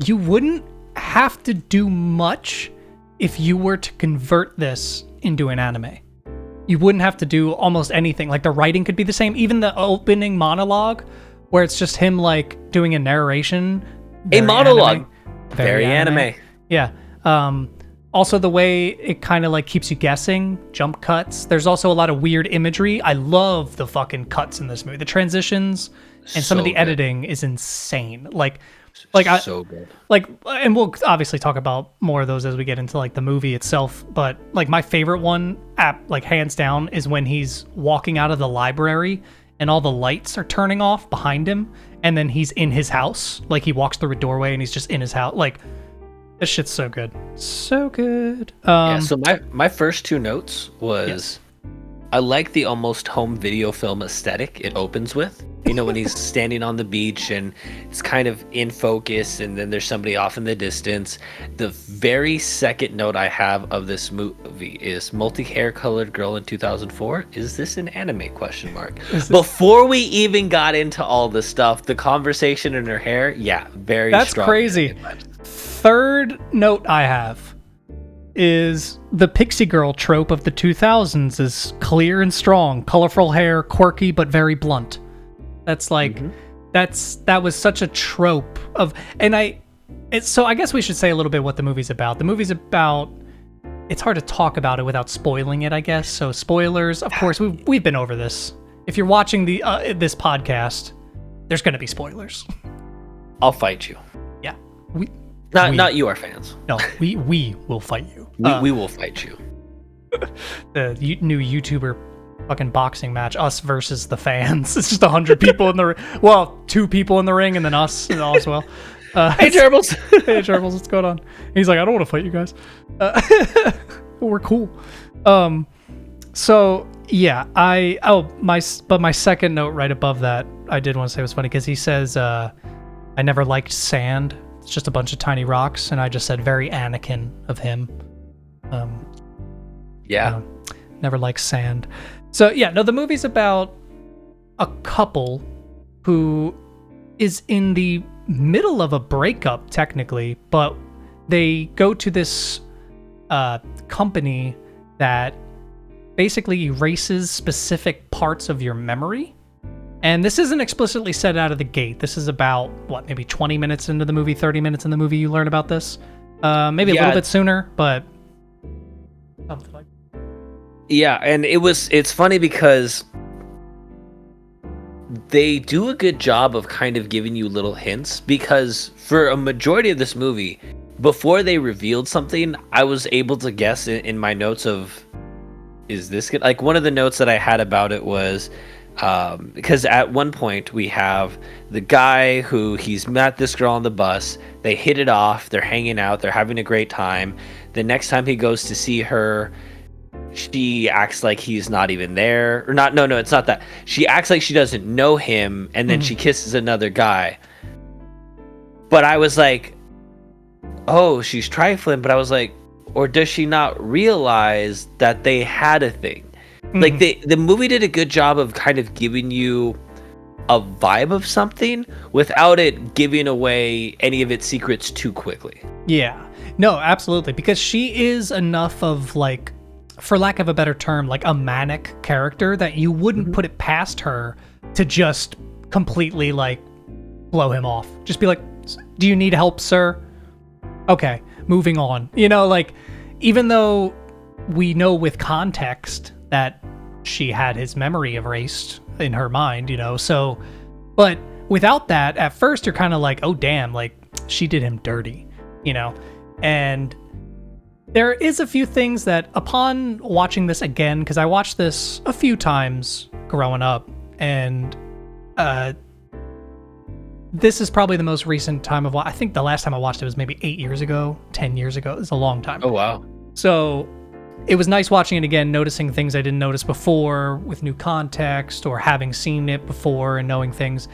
You wouldn't have to do much if you were to convert this into an anime. You wouldn't have to do almost anything. Like the writing could be the same. Even the opening monologue, where it's just him like doing a narration. A monologue. Very anime. Yeah. Also the way it kind of like keeps you guessing, jump cuts. There's also a lot of weird imagery. I love the fucking cuts in this movie. The transitions and some of the editing is insane. So good. And we'll obviously talk about more of those as we get into like the movie itself, but like my favorite one like hands down is when he's walking out of the library and all the lights are turning off behind him, and then he's in his house. Like he walks through a doorway and he's just in his house. Like this shit's so good. So good. So my first two notes was I like the almost home video film aesthetic it opens with. You know, when he's standing on the beach and it's kind of in focus and then there's somebody off in the distance. The very second note I have of this movie is multi-hair colored girl in 2004. Is this an anime ? Before we even got into all the stuff, the conversation in her hair, very That's strong. Crazy. Third note I have is the pixie girl trope of the 2000s is clear and strong, colorful hair, quirky but very blunt. That's like that was such a trope of, so I guess we should say a little bit what the movie's about. The movie's about, it's hard to talk about it without spoiling it, I guess. So spoilers, of course, we've been over this. If you're watching this podcast, there's going to be spoilers. I'll fight you. Yeah. Not you, our fans. No, we will fight you. We will fight you. The new YouTuber fucking boxing match, us versus the fans. It's just 100 people in the well, 2 people in the ring and then us as well. Hey Gerbils. Hey Gerbils, what's going on? He's like, I don't want to fight you guys. We're cool. So yeah, my second note right above that I did want to say was funny because he says I never liked sand. It's just a bunch of tiny rocks, and I just said very Anakin of him. Never liked sand. So yeah, no, the movie's about a couple who is in the middle of a breakup technically, but they go to this company that basically erases specific parts of your memory. And this isn't explicitly said out of the gate. This is about, maybe 20 minutes into the movie, 30 minutes in the movie you learn about this. Maybe a little bit sooner, but something like that. Yeah, and it's funny because they do a good job of kind of giving you little hints, because for a majority of this movie, before they revealed something, I was able to guess in my notes of, is this good? Like one of the notes that I had about it was, because at one point we have the guy who he's met this girl on the bus, they hit it off, they're hanging out, they're having a great time. The next time he goes to see her, she acts like he's not even there, or not. No, it's not that. She acts like she doesn't know him, and then she kisses another guy. But I was like, oh, she's trifling. But I was like, or does she not realize that they had a thing? Like the movie did a good job of kind of giving you a vibe of something without it giving away any of its secrets too quickly. Yeah, no, absolutely, because she is enough of like, for lack of a better term, like a manic character that you wouldn't put it past her to just completely like blow him off. Just be like, do you need help, sir? Okay, moving on. You know, like, even though we know with context that she had his memory erased in her mind, you know, so, but without that, at first you're kind of like, oh damn, like she did him dirty, you know? And there is a few things that upon watching this again, because I watched this a few times growing up, and this is probably the most recent time of I think the last time I watched it was maybe 8 years ago, 10 years ago. It's a long time. Oh, wow. So it was nice watching it again, noticing things I didn't notice before with new context or having seen it before and knowing things.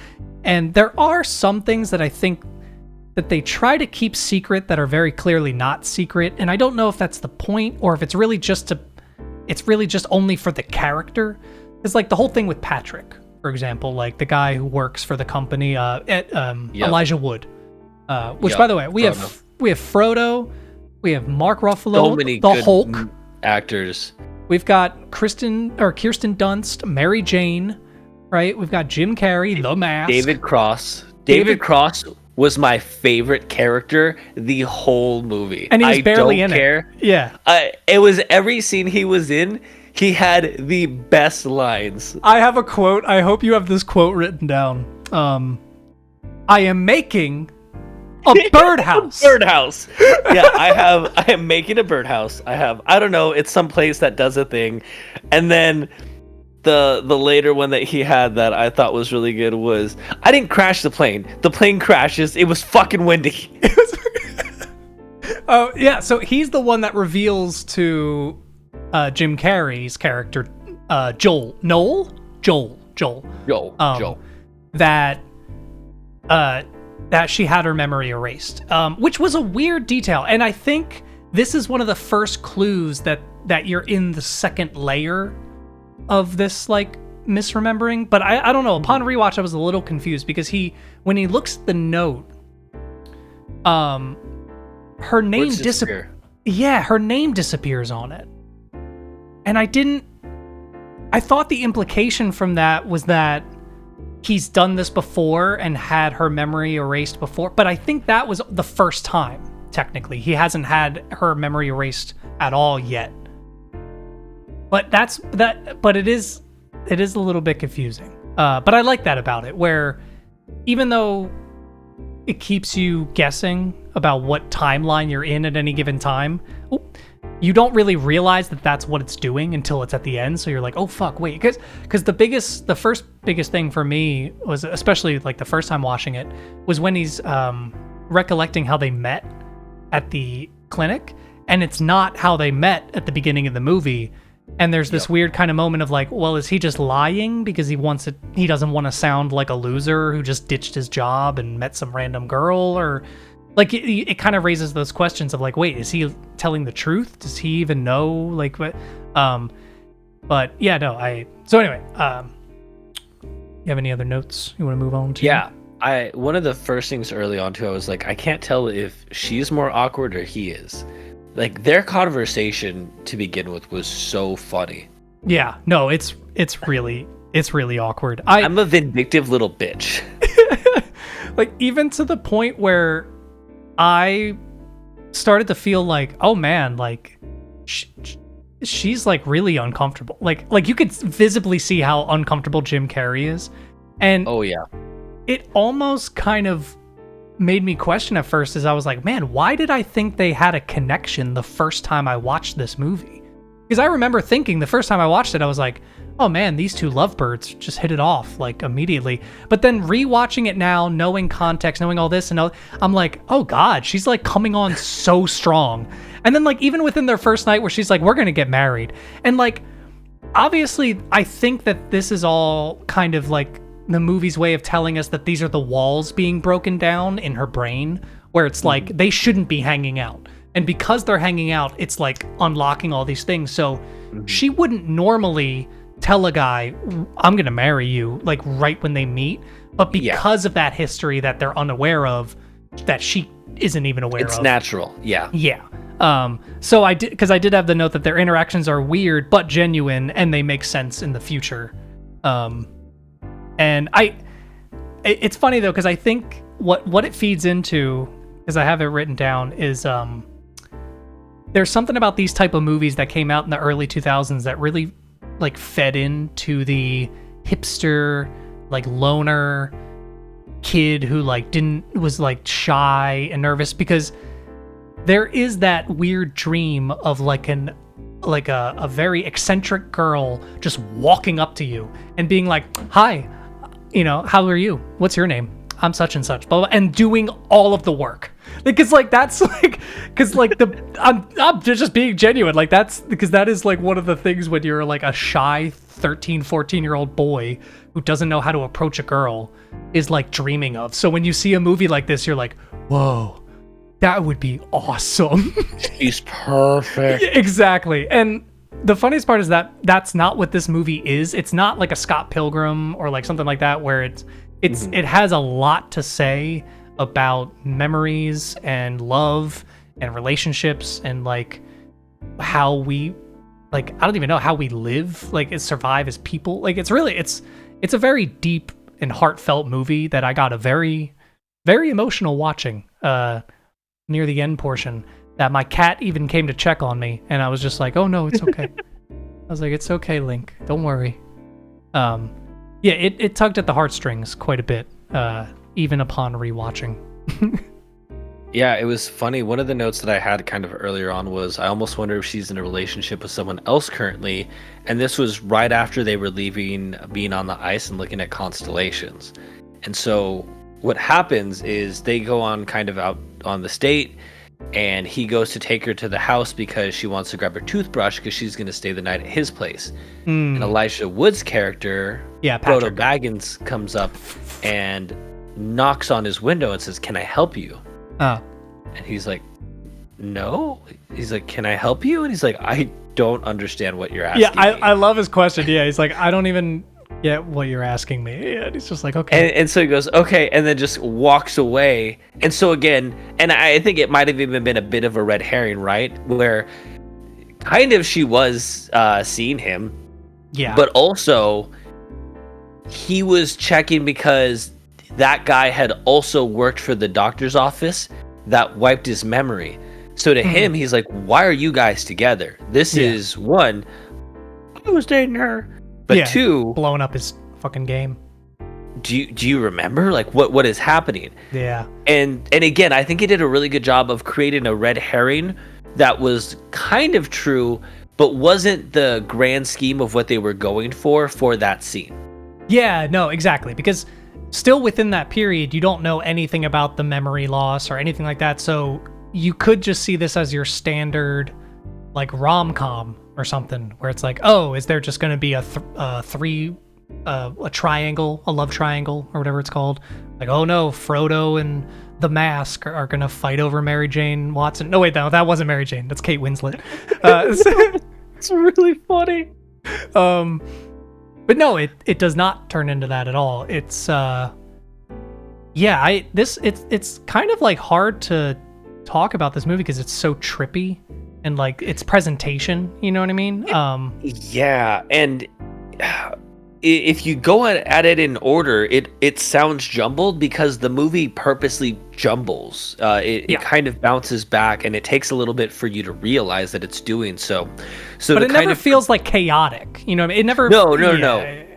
And there are some things that I think that they try to keep secret that are very clearly not secret. And I don't know if that's the point or if it's really just only for the character. It's like the whole thing with Patrick, for example, like the guy who works for the company, Elijah Wood, which by the way, we have Frodo, we have Mark Ruffalo, so many the good Hulk actors. We've got Kirsten Dunst, Mary Jane, right? We've got Jim Carrey, The Mask, David Cross. David Cross was my favorite character the whole movie, and he was barely in it. Yeah, it was every scene he was in. He had the best lines. I have a quote. I hope you have this quote written down. I am making a birdhouse. Birdhouse. Yeah, I am making a birdhouse. I don't know, it's some place that does a thing. And then the later one that he had that I thought was really good was, I didn't crash the plane. The plane crashes. It was fucking windy. Oh, yeah, so he's the one that reveals to Jim Carrey's character, Joel, that she had her memory erased, which was a weird detail. And I think this is one of the first clues that you're in the second layer of this, like, misremembering. But I don't know. Upon rewatch, I was a little confused because when he looks at the note, her name disappears. Yeah, her name disappears on it. And I thought the implication from that was that he's done this before and had her memory erased before, but I think that was the first time, technically. He hasn't had her memory erased at all yet. But but it is a little bit confusing. But I like that about it, where even though it keeps you guessing about what timeline you're in at any given time, you don't really realize that that's what it's doing until it's at the end. So you're like, oh fuck, wait, because the first biggest thing for me was, especially like the first time watching it, was when he's recollecting how they met at the clinic, and it's not how they met at the beginning of the movie. And there's this weird kind of moment of like, well, is he just lying because he doesn't want to sound like a loser who just ditched his job and met some random girl? Or like it kind of raises those questions of like, wait, is he telling the truth? Does he even know? Like, what? But yeah, no, so anyway, you have any other notes you want to move on to? Yeah, one of the first things early on too, I was like, I can't tell if she's more awkward or he is. Like, their conversation to begin with was so funny. Yeah, no, it's really awkward. I'm a vindictive little bitch. Like, even to the point where I started to feel like, oh man, like she's like really uncomfortable. Like you could visibly see how uncomfortable Jim Carrey is, and oh yeah, it almost kind of made me question at first, as I was like, man, why did I think they had a connection the first time I watched this movie? Because I remember thinking the first time I watched it, I was like, oh man, these two lovebirds just hit it off like immediately. But then rewatching it now, knowing context, knowing all this, and I'm like, oh god, she's like coming on so strong. And then like even within their first night where she's like, we're gonna get married, and like obviously I think that this is all kind of like the movie's way of telling us that these are the walls being broken down in her brain, where it's like they shouldn't be hanging out, and because they're hanging out, it's like unlocking all these things. So she wouldn't normally tell a guy, I'm gonna marry you, like right when they meet, but because of that history that they're unaware of, that she isn't even aware of, it's natural. Yeah So I did have the note that their interactions are weird but genuine, and they make sense in the future. And it's funny though, because I think what it feeds into, because I have it written down, is there's something about these type of movies that came out in the early 2000s that really like fed into the hipster, like loner, kid who like was like shy and nervous, because there is that weird dream of like a very eccentric girl just walking up to you and being like, "Hi, how are you? What's your name? I'm such and such," blah, blah, and doing all of the work. Because like that's like, because like I'm just being genuine. Like that's because that is like one of the things when you're like a shy 13, 14-year-old boy who doesn't know how to approach a girl is like dreaming of. So when you see a movie like this, you're like, whoa, that would be awesome. She's perfect. Exactly. And the funniest part is that that's not what this movie is. It's not like a Scott Pilgrim or like something like that where it has a lot to say about memories and love and relationships and like how we, like, I don't even know how we live, like, and survive as people. Like, it's a very deep and heartfelt movie that I got a very, very emotional watching near the end portion, that my cat even came to check on me, and I was just like, oh no, it's okay. I was like, it's okay, Link, don't worry. Yeah, it tugged at the heartstrings quite a bit, even upon rewatching. Yeah, it was funny. One of the notes that I had kind of earlier on was, I almost wonder if she's in a relationship with someone else currently. And this was right after they were leaving, being on the ice and looking at constellations. And so what happens is they go on kind of out on the state, and he goes to take her to the house because she wants to grab her toothbrush because she's going to stay the night at his place. And Elijah Wood's character, Frodo Baggins, comes up and knocks on his window and says, "Can I help you?" And he's like, "No." He's like, "Can I help you?" And he's like, "I don't understand what you're asking." Yeah, I love his question. Yeah, he's like, "I don't even get what you're asking me." Yeah, and he's just like, "Okay." And so he goes, "Okay," and then just walks away. And so again, and I think it might have even been a bit of a red herring, right? Where kind of she was seeing him. Yeah. But also, he was checking because that guy had also worked for the doctor's office that wiped his memory. So to him, he's like, why are you guys together? This is, one, I was dating her, but two, blowing up his fucking game. Do you remember like what is happening? Yeah. And again, I think he did a really good job of creating a red herring that was kind of true, but wasn't the grand scheme of what they were going for that scene. Yeah, no, exactly. Because still within that period, you don't know anything about the memory loss or anything like that. So you could just see this as your standard, like, rom-com or something, where it's like, oh, is there just going to be a triangle, a love triangle, or whatever it's called? Like, oh no, Frodo and the Mask are going to fight over Mary Jane Watson. No, wait, no, that wasn't Mary Jane. That's Kate Winslet. It's really funny. But no, it does not turn into that at all. It's it's kind of like hard to talk about this movie because it's so trippy and like its presentation, you know what I mean? Yeah, and if you go at it in order, it sounds jumbled because the movie purposely jumbles. It kind of bounces back, and it takes a little bit for you to realize that it's doing so. But it never feels like chaotic, you know what I mean? It never. No.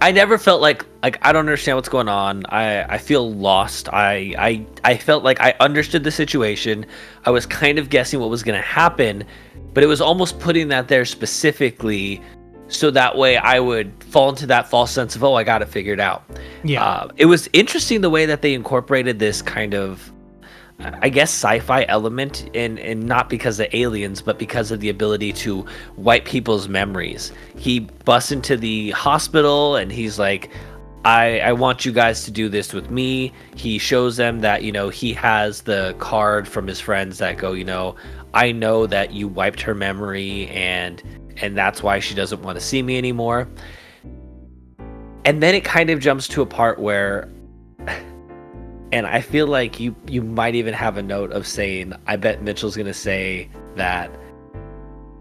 I never felt like I don't understand what's going on. I feel lost. I felt like I understood the situation. I was kind of guessing what was going to happen, but it was almost putting that there specifically so that way I would fall into that false sense of, oh, I got it figured out. Yeah. It was interesting the way that they incorporated this kind of, I guess, sci-fi element, and not because of aliens, but because of the ability to wipe people's memories. He busts into the hospital and he's like, I want you guys to do this with me. He shows them that, he has the card from his friends that go, I know that you wiped her memory and that's why she doesn't want to see me anymore. And then it kind of jumps to a part where, and I feel like you might even have a note of saying, I bet Mitchell's going to say that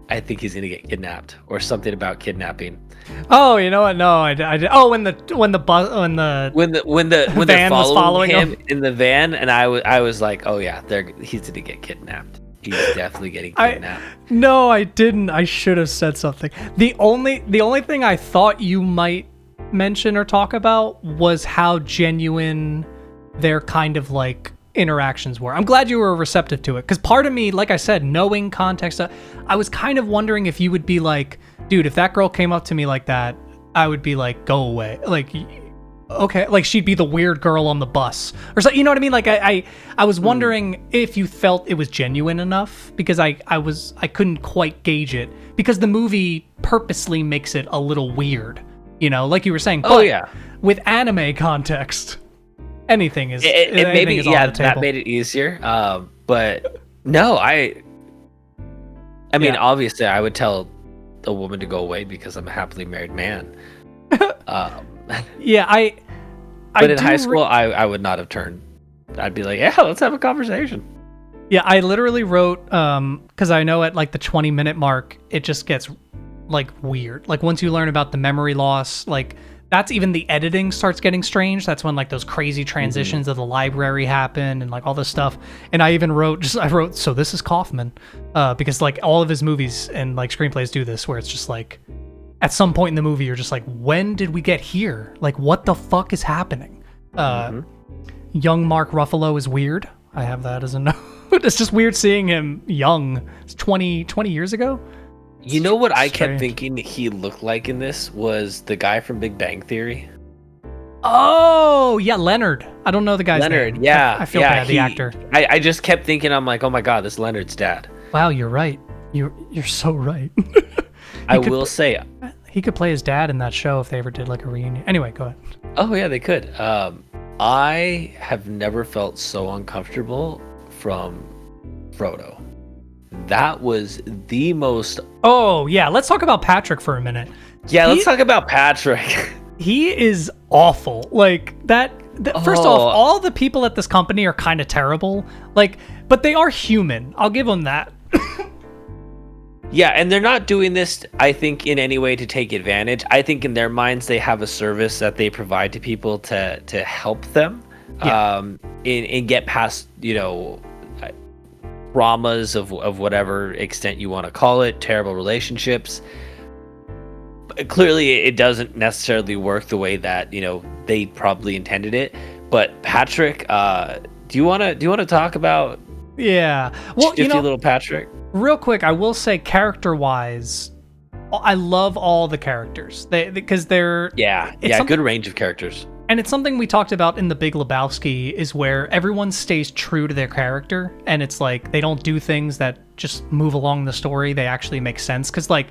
I think he's going to get kidnapped or something about kidnapping. Oh, you know what? No, I did. Oh, when the van was following him in the van, and I was like, oh yeah, he's going to get kidnapped. He's definitely getting kidnapped. No, I didn't. I should have said something. The only thing I thought you might mention or talk about was how genuine their kind of like interactions were. I'm glad you were receptive to it, because part of me, like I said, knowing context, I was kind of wondering if you would be like, dude, if that girl came up to me like that, I would be like, go away. Like, okay, like she'd be the weird girl on the bus or something. You know what I mean? Like I was wondering if you felt it was genuine enough, because I couldn't quite gauge it, because the movie purposely makes it a little weird, you know, like you were saying. Oh yeah. With anime context, anything is it maybe is on the table. That made it easier. But no, I mean, obviously I would tell a woman to go away because I'm a happily married man. Yeah, but in high school, I would not have turned. I'd be like, yeah, let's have a conversation. Yeah, I literally wrote, because I know at like the 20-minute mark, it just gets like weird. Like once you learn about the memory loss, like that's even the editing starts getting strange. That's when like those crazy transitions of the library happen and like all this stuff. And I even wrote, so this is Kaufman, because like all of his movies and like screenplays do this, where it's just like, at some point in the movie, you're just like, when did we get here? Like, what the fuck is happening? Young Mark Ruffalo is weird. I have that as a note. It's just weird seeing him young. It's 20 years ago. You know what I kept thinking he looked like in this was the guy from Big Bang Theory. Oh, yeah, Leonard. I don't know the guy's name. Leonard, yeah. I feel bad, the actor. I just kept thinking, I'm like, oh my god, this is Leonard's dad. Wow, you're right. You're so right. I will say, he could play his dad in that show if they ever did like a reunion. Anyway, go ahead. Oh yeah, they could. I have never felt so uncomfortable from Frodo. That was the most... Oh yeah, let's talk about Patrick for a minute. Yeah, let's talk about Patrick. He is awful. Like that. First off, all the people at this company are kind of terrible. Like, but they are human. I'll give them that. Yeah, and they're not doing this, I think, in any way to take advantage. I think in their minds they have a service that they provide to people to help them and get past, you know, traumas of whatever extent you want to call it, terrible relationships. Clearly, it doesn't necessarily work the way that, you know, they probably intended it. But Patrick, do you want to talk about? Yeah, well, you know, little Patrick. Real quick, I will say, character-wise, I love all the characters. Because they're good range of characters. And it's something we talked about in The Big Lebowski, is where everyone stays true to their character, and it's like they don't do things that just move along the story. They actually make sense. Because like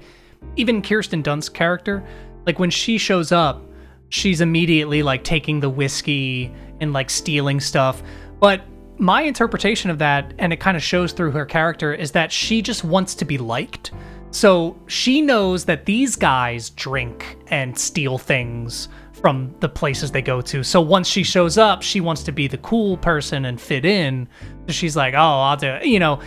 even Kirsten Dunst's character, like when she shows up, she's immediately like taking the whiskey and like stealing stuff. But my interpretation of that, and it kind of shows through her character, is that she just wants to be liked. So she knows that these guys drink and steal things from the places they go to. So once she shows up, she wants to be the cool person and fit in. So she's like, oh, I'll do it, you know.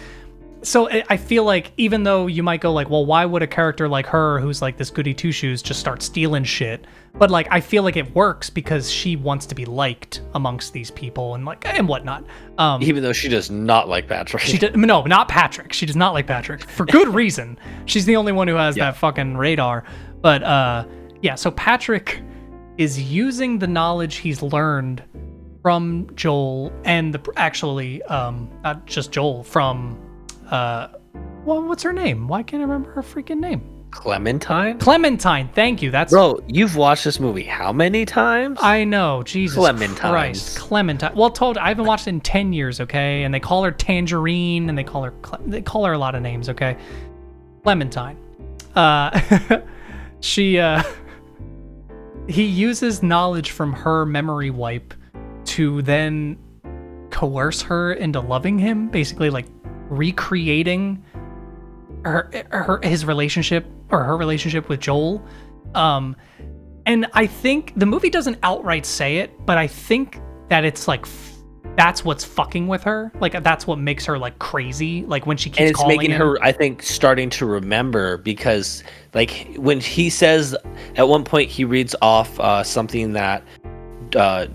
So I feel like, even though you might go like, well, why would a character like her, who's like this goody two-shoes, just start stealing shit? But like, I feel like it works because she wants to be liked amongst these people and like, and whatnot. Even though she does not like Patrick. No, not Patrick. She does not like Patrick for good reason. She's the only one who has that fucking radar. But yeah, so Patrick is using the knowledge he's learned from Joel and not just Joel, from well, what's her name? Why can't I remember her freaking name? Clementine? Clementine, thank you. Bro, you've watched this movie how many times? I know, Jesus Christ. Clementine. Well, I haven't watched it in 10 years, okay? And they call her Tangerine, and they call her a lot of names, okay? Clementine. He uses knowledge from her memory wipe to then coerce her into loving him, basically like recreating his relationship, or her relationship with Joel. And I think the movie doesn't outright say it, but I think that it's like that's what's fucking with her. Like that's what makes her like crazy. Like when she keeps calling him. And it's making her, I think, starting to remember, because like when he says at one point he reads off something that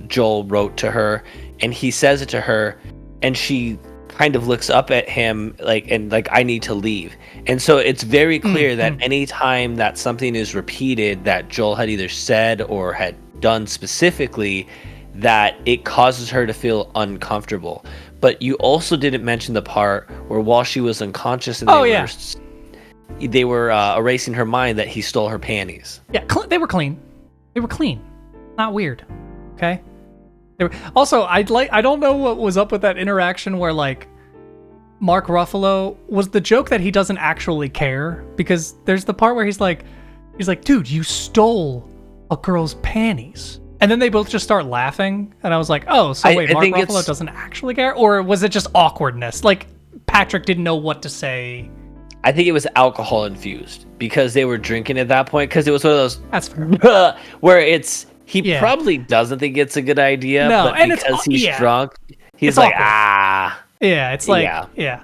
Joel wrote to her, and he says it to her, and she kind of looks up at him like I need to leave. And so it's very clear that any time that something is repeated that Joel had either said or had done specifically, that it causes her to feel uncomfortable. But you also didn't mention the part where while she was unconscious and they were erasing her mind, that he stole her panties. Yeah, they were clean. They were clean. Not weird. Okay? Also, I don't know what was up with that interaction where, like, Mark Ruffalo, was the joke that he doesn't actually care? Because there's the part where he's like, dude, you stole a girl's panties. And then they both just start laughing. And I was like, oh, so wait, Mark Ruffalo doesn't actually care? Or was it just awkwardness? Like, Patrick didn't know what to say. I think it was alcohol infused because they were drinking at that point. Because it was one of those... That's fair. Where he probably doesn't think it's a good idea. No, but because he's drunk, he's like, awkward. Yeah, it's like, yeah.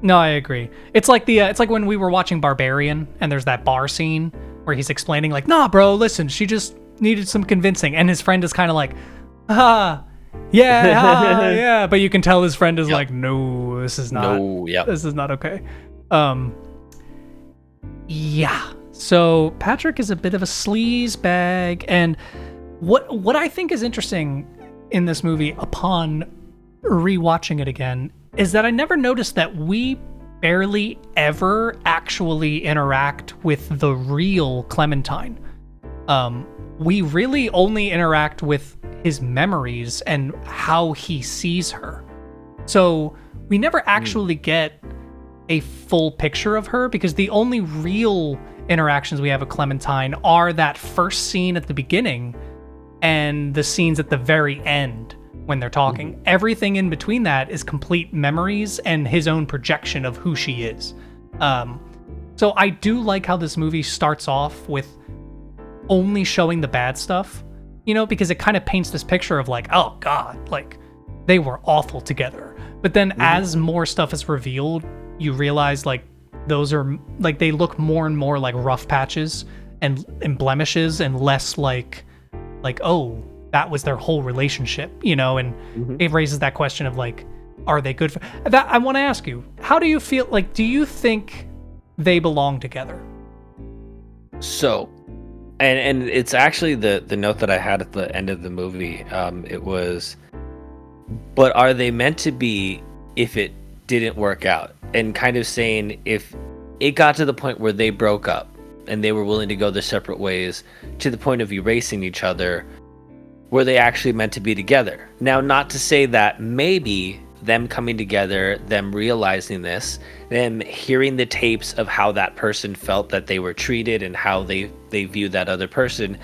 No, I agree. It's like it's like when we were watching Barbarian and there's that bar scene where he's explaining like, nah, bro, listen, she just needed some convincing. And his friend is kind of like, yeah. But you can tell his friend is like, no, this is not okay. Yeah. So Patrick is a bit of a sleaze bag. And what I think is interesting in this movie upon rewatching it again is that I never noticed that we barely ever actually interact with the real Clementine. We really only interact with his memories and how he sees her. So we never actually get a full picture of her because the only real interactions we have with Clementine are that first scene at the beginning and the scenes at the very end when they're talking. Mm-hmm. Everything in between that is complete memories and his own projection of who she is. So I do like how this movie starts off with only showing the bad stuff, because it kind of paints this picture of like, oh God, like they were awful together. But then as more stuff is revealed, you realize like those are like, they look more and more like rough patches and blemishes and less like, oh, that was their whole relationship, and it raises that question of like, are they good for that? I want to ask you, how do you feel? Like, do you think they belong together? So, and it's actually the note that I had at the end of the movie. It was, but are they meant to be if it didn't work out? And kind of saying if it got to the point where they broke up and they were willing to go their separate ways to the point of erasing each other, were they actually meant to be together? Now, not to say that maybe them coming together, them realizing this, them hearing the tapes of how that person felt that they were treated and how they viewed that other person,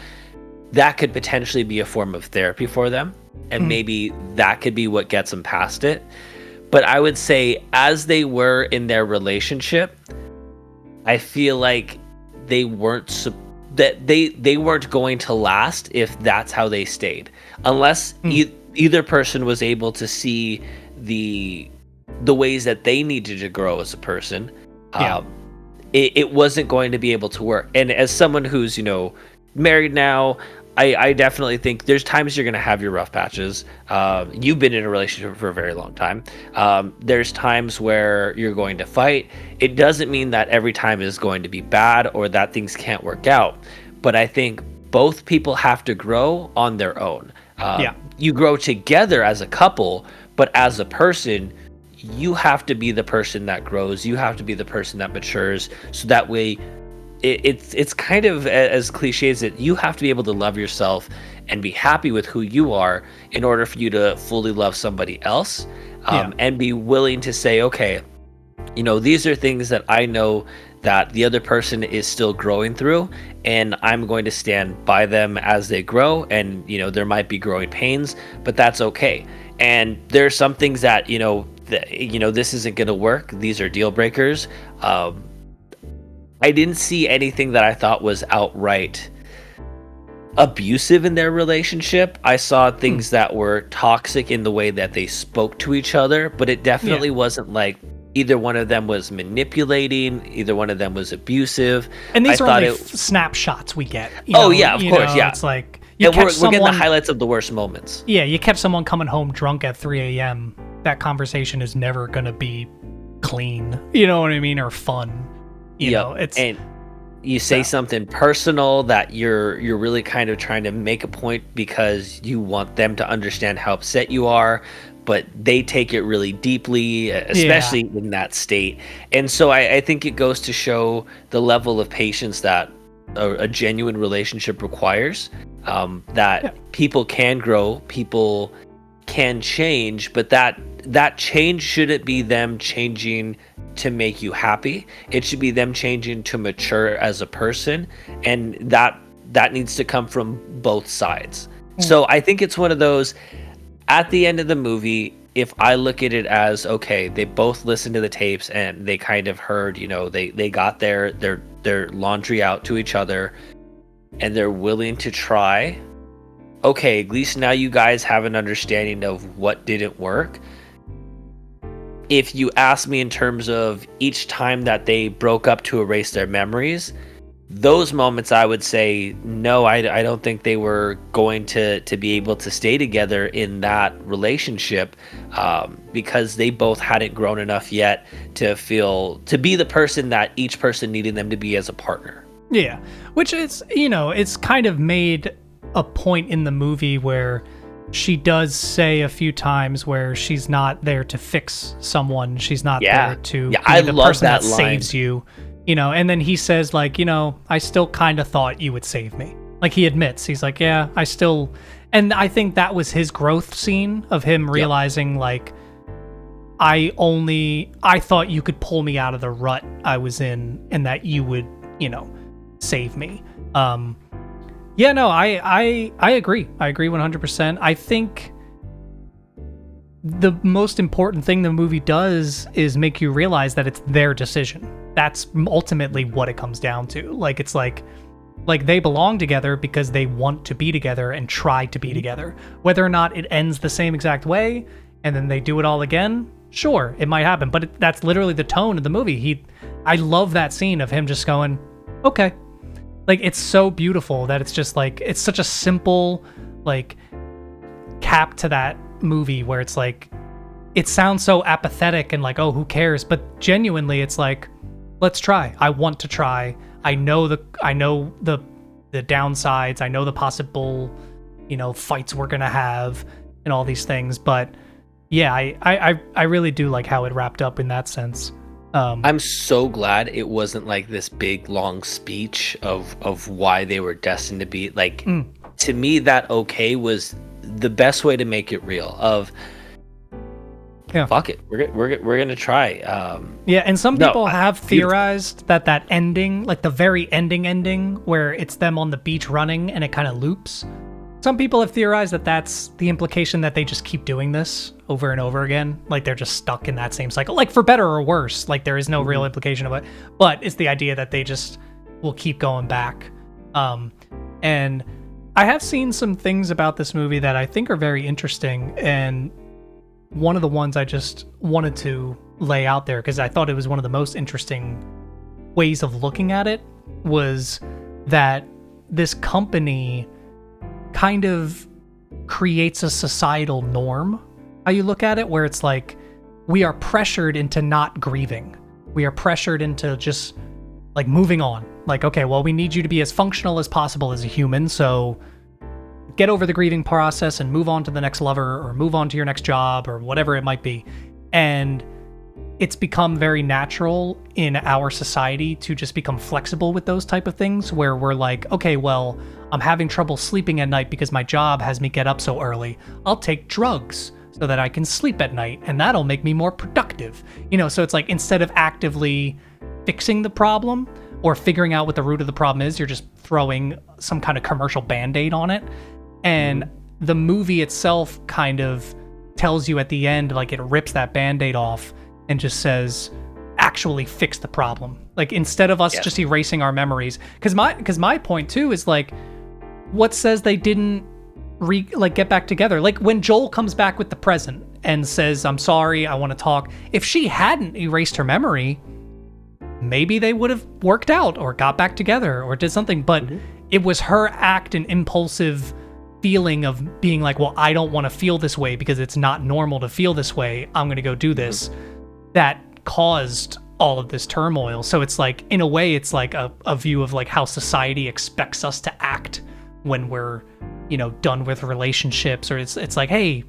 that could potentially be a form of therapy for them. And maybe that could be what gets them past it. But I would say as they were in their relationship, I feel like they weren't they weren't going to last if that's how they stayed, unless either person was able to see the ways that they needed to grow as a person. It wasn't going to be able to work. And as someone who's married now, I definitely think there's times you're going to have your rough patches. You've been in a relationship for a very long time. There's times where you're going to fight. It doesn't mean that every time is going to be bad or that things can't work out. But I think both people have to grow on their own. You grow together as a couple, but as a person, you have to be the person that grows. You have to be the person that matures. So that way, it's kind of as cliche as it, you have to be able to love yourself and be happy with who you are in order for you to fully love somebody else, and be willing to say, okay, these are things that I know that the other person is still growing through, and I'm going to stand by them as they grow. And there might be growing pains, but that's okay. And there are some things that this isn't going to work. These are deal breakers. I didn't see anything that I thought was outright abusive in their relationship. I saw things that were toxic in the way that they spoke to each other, but it definitely wasn't like either one of them was manipulating, either one of them was abusive. And these are only snapshots we get. Of course, yeah. It's like we're getting the highlights of the worst moments. Yeah, you kept someone coming home drunk at 3 a.m. That conversation is never going to be clean. You know what I mean? Or fun. You know, it's... you say So, something personal that you're really kind of trying to make a point because you want them to understand how upset you are, but they take it really deeply, yeah. especially in that state. And so I think it goes to show the level of patience that a genuine relationship requires. That Yeah. people can grow, people can change, but that change shouldn't be them changing to make you happy. It should be them changing to mature as a person, and that needs to come from both sides. Mm. So I think it's one of those, at the end of the movie, if I look at it as, okay, they both listened to the tapes and they kind of heard, they got their laundry out to each other and they're willing to try. Okay, at least now you guys have an understanding of what didn't work. If you ask me in terms of each time that they broke up to erase their memories, those moments I would say, no, I don't think they were going to be able to stay together in that relationship, because they both hadn't grown enough yet to be the person that each person needed them to be as a partner. Yeah. Which is, it's kind of made a point in the movie where she does say a few times where she's not there to fix someone. She's not there to be I the love person that line. saves you. And then he says, like, I still kind of thought you would save me. Like, he admits, he's like, yeah, I still... And I think that was his growth scene of him realizing, like, I thought you could pull me out of the rut I was in and that you would, save me. Yeah, no, I agree. I agree 100%. I think the most important thing the movie does is make you realize that it's their decision. That's ultimately what it comes down to. Like, it's like they belong together because they want to be together and try to be together. Whether or not it ends the same exact way and then they do it all again, sure, it might happen. But that's literally the tone of the movie. I love that scene of him just going, okay. Like, it's so beautiful that it's just like, it's such a simple, like, cap to that movie where it's like, it sounds so apathetic and like, oh, who cares? But genuinely, it's like, let's try. I want to try. I know the downsides. I know the possible, fights we're gonna have and all these things. But yeah, I really do like how it wrapped up in that sense. I'm so glad it wasn't like this big long speech of why they were destined to be like. To me, that okay was the best way to make it real. Of fuck it, we're gonna try. Yeah, and some people have theorized that ending, like the very ending where it's them on the beach running and it kind of loops. Some people have theorized that that's the implication that they just keep doing this over and over again. Like, they're just stuck in that same cycle, like, for better or worse. Like, there is no real implication of it, but it's the idea that they just will keep going back. And I have seen some things about this movie that I think are very interesting. And one of the ones I just wanted to lay out there, because I thought it was one of the most interesting ways of looking at it, was that this company kind of creates a societal norm, how you look at it, where it's like, we are pressured into not grieving. We are pressured into just, like, moving on. Like, okay, well, we need you to be as functional as possible as a human, so get over the grieving process and move on to the next lover or move on to your next job or whatever it might be. And it's become very natural in our society to just become flexible with those type of things, where we're like, okay, well, I'm having trouble sleeping at night because my job has me get up so early. I'll take drugs so that I can sleep at night, and that'll make me more productive. So it's like, instead of actively fixing the problem or figuring out what the root of the problem is, you're just throwing some kind of commercial Band-Aid on it. And the movie itself kind of tells you at the end, like, it rips that Band-Aid off and just says, actually fix the problem. Like, instead of us just erasing our memories. Because my point too is, like, what says they didn't get back together? Like, when Joel comes back with the present and says, I'm sorry, I want to talk. If she hadn't erased her memory, maybe they would have worked out or got back together or did something. But it was her act and impulsive feeling of being like, well, I don't want to feel this way because it's not normal to feel this way. I'm going to go do this. That caused all of this turmoil. So it's like, in a way, it's like a view of like how society expects us to act when we're, you know, done with relationships, or it's like, hey,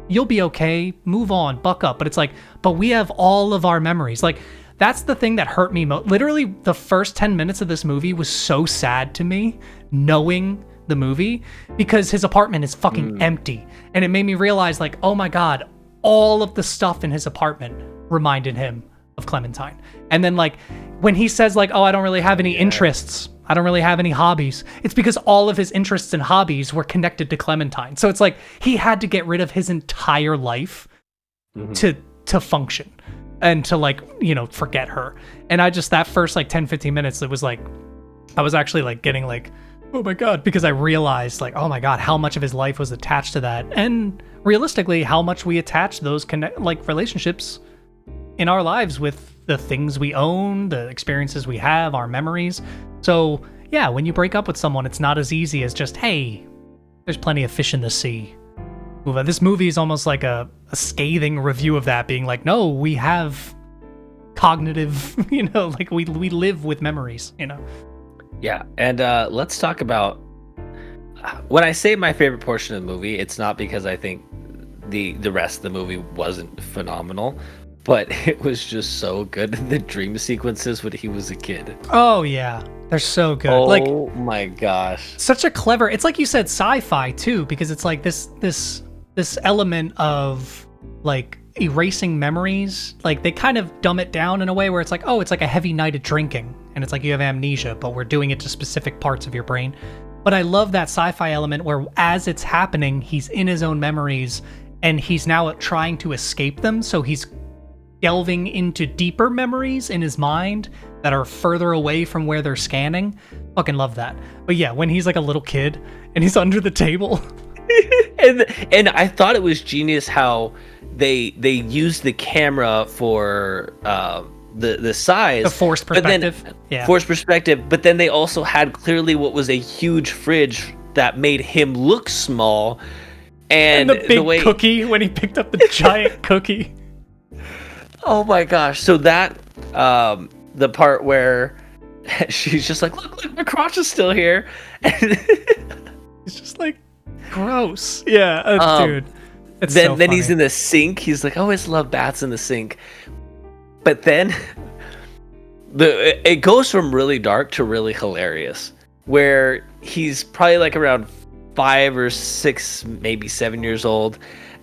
you'll be okay, move on, buck up. But it's like, but we have all of our memories. Like, that's the thing that hurt me most. Literally, the first 10 minutes of this movie was so sad to me, knowing the movie, because his apartment is fucking empty. And it made me realize, like, oh my God, all of the stuff in his apartment reminded him of Clementine. And then, like, when he says, like, oh, I don't really have any interests, I don't really have any hobbies, it's because all of his interests and hobbies were connected to Clementine. So it's like he had to get rid of his entire life to function and to, like, you know, forget her. And I just, that first like 10-15 minutes, it was like, I was actually like getting like, oh my God, because I realized, like, oh my God, how much of his life was attached to that. And realistically, how much we attach those relationships in our lives with the things we own, the experiences we have, our memories. So yeah, when you break up with someone, it's not as easy as just, hey, there's plenty of fish in the sea. Move on. This movie is almost like a scathing review of that, being like, no, we have cognitive, you know, like we live with memories, you know? Yeah, and let's talk about, when I say my favorite portion of the movie, it's not because I think the rest of the movie wasn't phenomenal, but it was just so good. The dream sequences when he was a kid. Oh yeah, they're so good. Oh like, my gosh, such a clever. It's like you said, sci-fi too, because it's like this element of like erasing memories. Like, they kind of dumb it down in a way where it's like, oh, it's like a heavy night of drinking, and it's like you have amnesia, but we're doing it to specific parts of your brain. But I love that sci-fi element where, as it's happening, he's in his own memories and he's now trying to escape them. So he's delving into deeper memories in his mind that are further away from where they're scanning. Fucking love that. But yeah, when he's like a little kid and he's under the table. and I thought it was genius how they used the camera for the size, the forced perspective. Forced perspective, but then they also had clearly what was a huge fridge that made him look small, and the big cookie when he picked up the giant cookie. Oh my gosh. So that the part where she's just like, look, my crotch is still here. He's just like, gross. Yeah, dude. It's then so funny. He's in the sink. He's like, I always love bats in the sink. But then it goes from really dark to really hilarious, where he's probably like around 5 or 6, maybe 7 years old,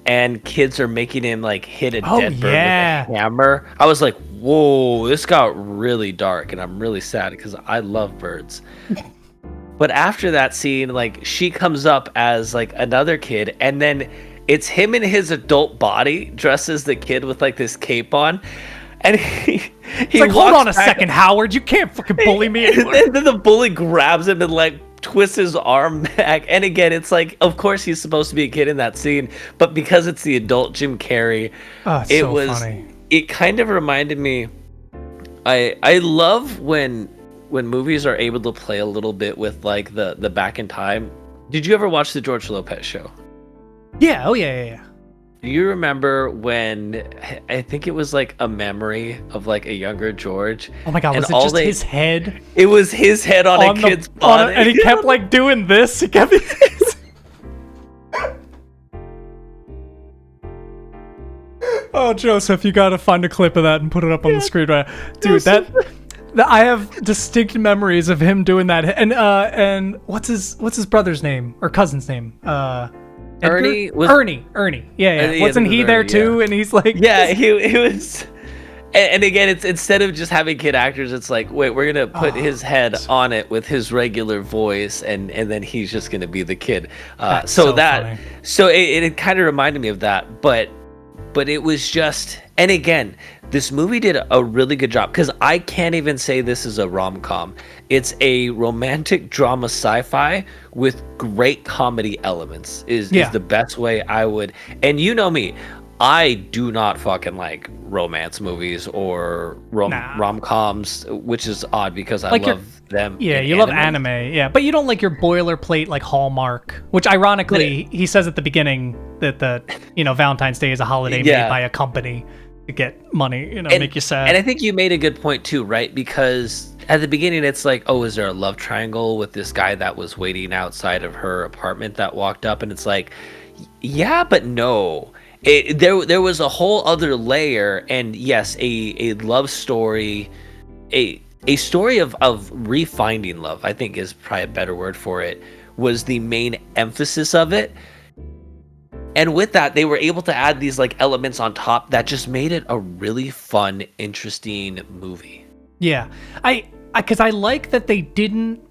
and kids are making him like hit a dead bird with a hammer. I was like, whoa, this got really dark, and I'm really sad because I love birds. But after that scene, like, she comes up as like another kid, and then it's him in his adult body dressed as the kid with like this cape on. And he like, hold on a second, Howard, you can't fucking bully me anymore. And then the bully grabs him and like twists his arm back. And again, it's like, of course he's supposed to be a kid in that scene, but because it's the adult Jim Carrey, funny. It kind of reminded me, I love when movies are able to play a little bit with like the back in time. Did you ever watch the George Lopez show? Yeah, oh yeah. Do you remember when, I think it was like a memory of like a younger George? Oh my God, was it just his head? It was his head on a kid's body. And he kept like doing this. He kept... Oh, Joseph, you gotta find a clip of that and put it up on the screen, right? Dude, I have distinct memories of him doing that. And what's his brother's name or cousin's name? Ernie. Yeah. Wasn't he there too? And he's like, yeah, he was. And again, it's instead of just having kid actors, it's like, wait, we're gonna put his head on it with his regular voice, and then he's just gonna be the kid. So it kind of reminded me of that, but it was just, and again, this movie did a really good job, because I can't even say this is a rom-com. It's a romantic drama sci-fi with great comedy elements is the best way I would. And you know me, I do not fucking like romance movies or rom-coms, which is odd because I love them. Yeah, you love anime. Yeah, but you don't like your boilerplate like Hallmark, which ironically he says at the beginning that the Valentine's Day is a holiday made by a company. to get money, make you sad. And I think you made a good point too, right? Because at the beginning, it's like, oh, is there a love triangle with this guy that was waiting outside of her apartment that walked up? And it's like, yeah, but no. There was a whole other layer, and yes, a love story, a story of refinding love, I think is probably a better word for it, was the main emphasis of it. And with that, they were able to add these like elements on top that just made it a really fun, interesting movie. Yeah, because I like that they didn't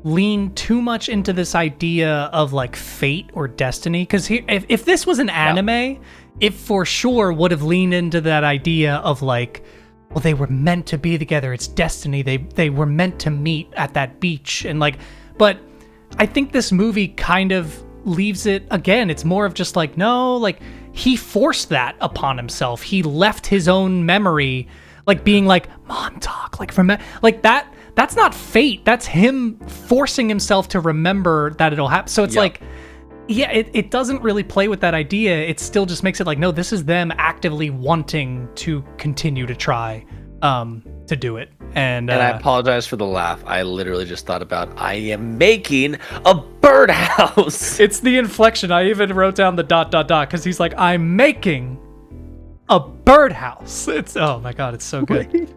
lean too much into this idea of like fate or destiny. Because if this was an anime, it for sure would have leaned into that idea of like, well, they were meant to be together. It's destiny. They were meant to meet at that beach. And like, but I think this movie kind of leaves it, again, it's more of just like, no, like he forced that upon himself. He left his own memory, like being like, Montauk, like from like that. That's not fate. That's him forcing himself to remember that it'll happen. So it's like, yeah, it doesn't really play with that idea. It still just makes it like, no, this is them actively wanting to continue to try to do it. And I apologize for the laugh. I literally just thought about, I am making a birdhouse. It's the inflection. I even wrote down the ... because he's like, I'm making a birdhouse. It's, oh my God, it's so good.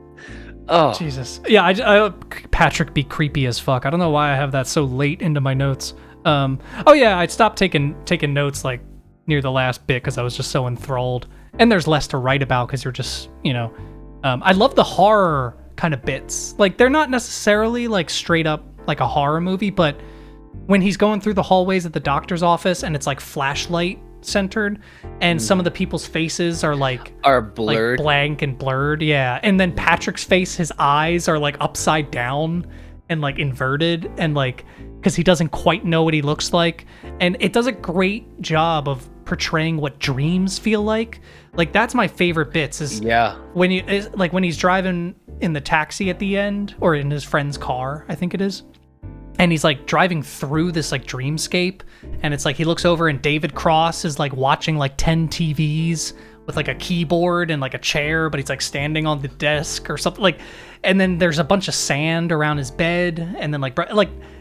Oh Jesus. Yeah, I Patrick be creepy as fuck. I don't know why I have that so late into my notes. Oh yeah, I stopped taking notes like near the last bit because I was just so enthralled. And there's less to write about because you're just, I love the horror kind of bits. Like they're not necessarily like straight up like a horror movie, but when he's going through the hallways at the doctor's office and it's like flashlight centered and some of the people's faces are blurred, like blank and blurred, and then Patrick's face, his eyes are like upside down and like inverted, and like because he doesn't quite know what he looks like, and it does a great job of portraying what dreams feel like that's my favorite bits is when he's driving in the taxi at the end, or in his friend's car, I think it is. And he's like driving through this like dreamscape, and it's like he looks over and David Cross is like watching like 10 TVs with like a keyboard and like a chair, but he's like standing on the desk or something, like, and then there's a bunch of sand around his bed, and then like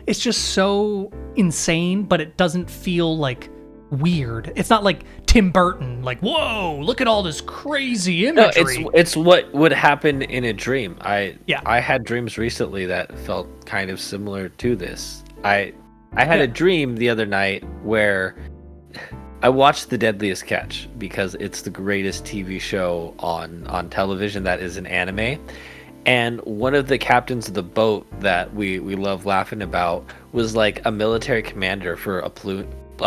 it's just so insane, but it doesn't feel like weird. It's not like Tim Burton, like, whoa, look at all this crazy imagery. No, it's what would happen in a dream. I had dreams recently that felt kind of similar to this. I had a dream the other night where I watched The Deadliest Catch because it's the greatest TV show on television that is an anime. And one of the captains of the boat that we love laughing about was like a military commander for a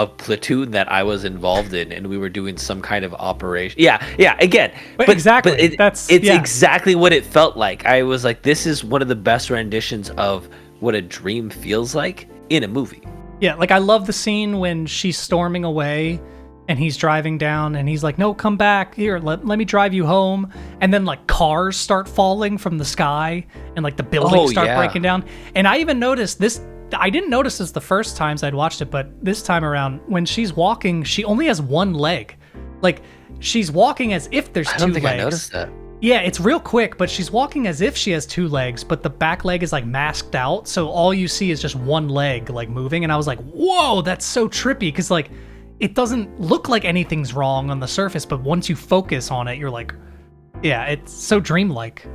platoon that I was involved in, and we were doing some kind of operation. Again, but exactly. It's exactly what it felt like. I was like, this is one of the best renditions of what a dream feels like in a movie. Yeah, like I love the scene when she's storming away and he's driving down and he's like, no, come back here, let me drive you home. And then like cars start falling from the sky and like the buildings start breaking down. And I even noticed this, I didn't notice this the first times I'd watched it, but this time around, when she's walking, she only has one leg. Like she's walking as if there's two legs. I don't think I noticed that. Yeah, it's real quick, but she's walking as if she has two legs, but the back leg is like masked out, so all you see is just one leg like moving. And I was like, whoa, that's so trippy, because like it doesn't look like anything's wrong on the surface, but once you focus on it, you're like, yeah, it's so dreamlike.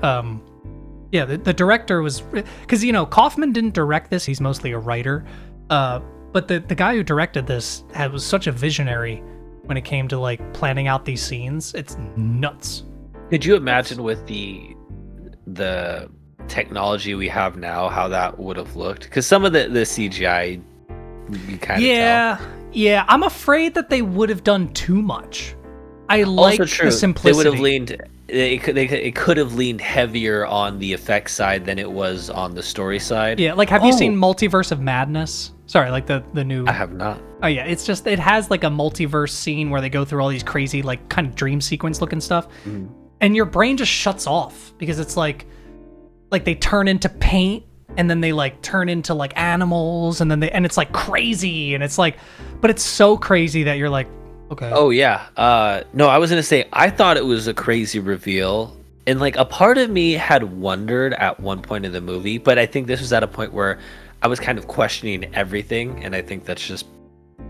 Yeah, the director was, because Kaufman didn't direct this; he's mostly a writer. But the guy who directed this was such a visionary when it came to like planning out these scenes. It's nuts. Could you imagine with the technology we have now, how that would have looked? Because some of the CGI, you kind of tell. Yeah. I'm afraid that they would have done too much. I like the simplicity. They would have leaned. It could have leaned heavier on the effects side than it was on the story side. Yeah, like have you seen Multiverse of Madness? Sorry, like the new. I have not. Oh yeah, it has like a multiverse scene where they go through all these crazy like kind of dream sequence looking stuff. Mm. And your brain just shuts off because it's like they turn into paint and then they like turn into like animals and then and it's like crazy and it's like, but it's so crazy that you're like, Okay. Oh yeah. No, I was gonna say I thought it was a crazy reveal, and like a part of me had wondered at one point in the movie, but I think this was at a point where I was kind of questioning everything, and I think that's just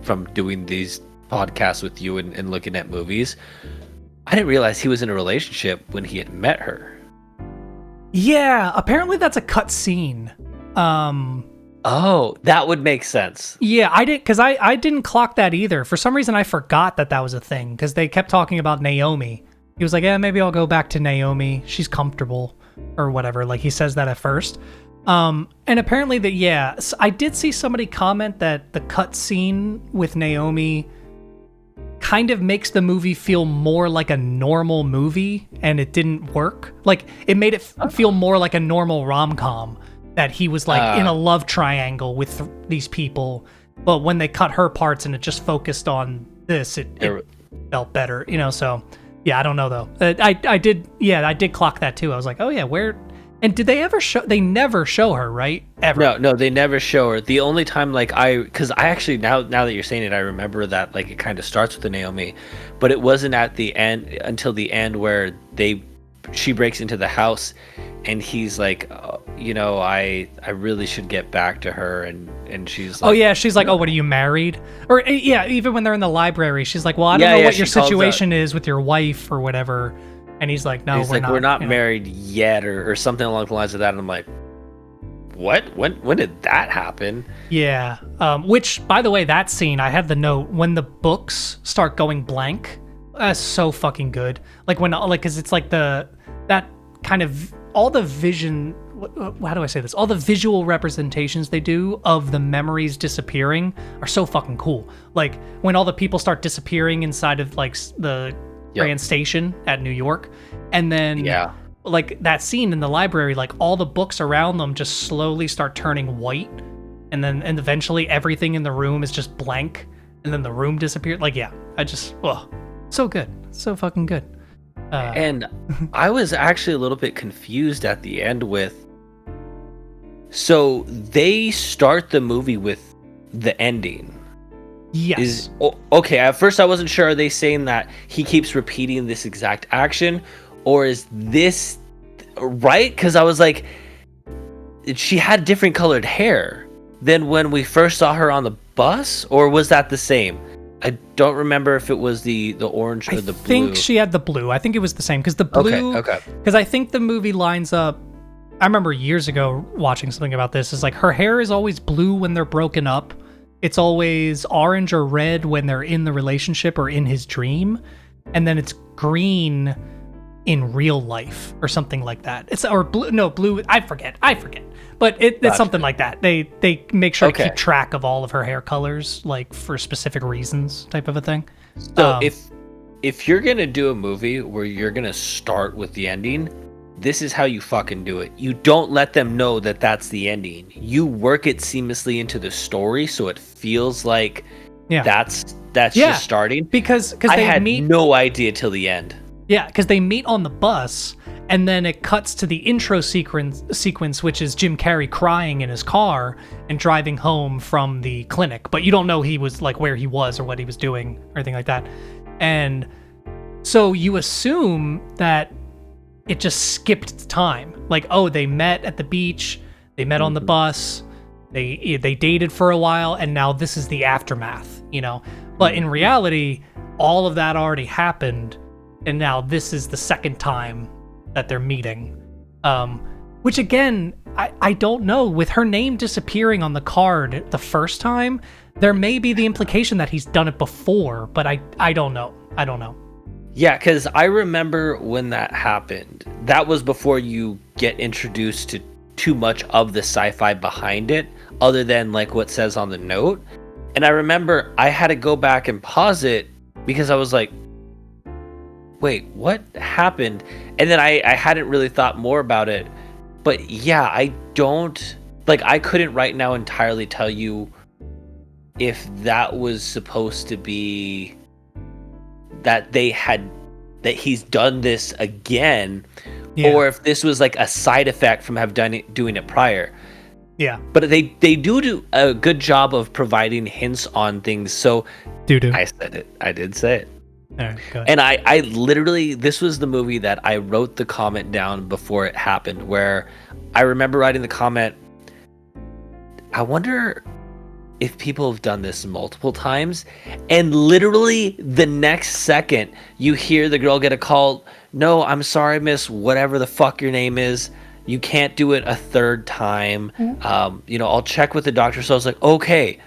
from doing these podcasts with you and looking at movies. I didn't realize he was in a relationship when he had met her. Yeah, apparently that's a cut scene. Oh, that would make sense. Yeah, I didn't clock that either. For some reason, I forgot that was a thing because they kept talking about Naomi. He was like, "Yeah, maybe I'll go back to Naomi. She's comfortable," or whatever. Like he says that at first. And apparently I did see somebody comment that the cut scene with Naomi kind of makes the movie feel more like a normal movie, and it didn't work. Like it made it feel more like a normal rom-com. That he was like in a love triangle with these people, but when they cut her parts and it just focused on this, it felt better, So yeah, I don't know though. I did clock that too. I was like, oh yeah, where? And did they ever show? They never show her, right? Ever? No, they never show her. The only time, because I actually now that you're saying it, I remember that like it kind of starts with the Naomi, but it wasn't at the end until the end where she breaks into the house, and he's like, I really should get back to her, and she's like, oh yeah, she's like, oh, what are you married? Or yeah, even when they're in the library, she's like, well, I don't know what your situation is with your wife or whatever, and he's like, no, we're not married yet, or something along the lines of that. And I'm like, what? When did that happen? Yeah. Which, by the way, that scene, I had the note when the books start going blank. That's so fucking good. Like because it's like that kind of all the vision. How do I say this? All the visual representations they do of the memories disappearing are so fucking cool. Like when all the people start disappearing inside of like the Grand Station at New York, and then like that scene in the library, like all the books around them just slowly start turning white, and eventually everything in the room is just blank, and then the room disappeared. Like so good, so fucking good. And I was actually a little bit confused at the end with. So they start the movie with the ending. Yes. Okay. At first, I wasn't sure. Are they saying that he keeps repeating this exact action, or is this right? Because I was like, she had different colored hair than when we first saw her on the bus, or was that the same? I don't remember if it was the orange or the blue. I think she had the blue. I think it was the same because the blue. Okay. Because I think the movie lines up. I remember years ago watching something about this. Is like her hair is always blue when they're broken up. It's always orange or red when they're in the relationship or in his dream, and then it's green in real life or something like that. It's or blue. No, blue. I forget. But it's something like that. They make sure to keep track of all of her hair colors, like for specific reasons, type of a thing. So if you're gonna do a movie where you're gonna start with the ending, this is how you fucking do it. You don't let them know that that's the ending. You work it seamlessly into the story so it feels like that's just starting. Because I had no idea till the end. Yeah, because they meet on the bus, and then it cuts to the intro sequence, which is Jim Carrey crying in his car and driving home from the clinic. But you don't know he was like where he was or what he was doing or anything like that. And so you assume that it just skipped time. Like, oh, they met at the beach, they met on the bus, they dated for a while, and now this is the aftermath, But in reality, all of that already happened, and now this is the second time that they're meeting. Which again, I don't know. With her name disappearing on the card the first time, there may be the implication that he's done it before, but I don't know. I don't know. Yeah, because I remember when that happened. That was before you get introduced to too much of the sci-fi behind it, other than like what says on the note. And I remember I had to go back and pause it because I was like, wait, what happened? And then I hadn't really thought more about it. But yeah, I couldn't right now entirely tell you if that was supposed to be that he's done this again, or if this was like a side effect from doing it prior. Yeah. But they do a good job of providing hints on things. So I said it. I did say it. All right, go ahead. And I literally, this was the movie that I wrote the comment down before it happened, where I remember writing the comment, I wonder if people have done this multiple times. And literally the next second, you hear the girl get a call. No, I'm sorry, miss, whatever the fuck your name is. You can't do it a third time. I'll check with the doctor. So I was like, okay,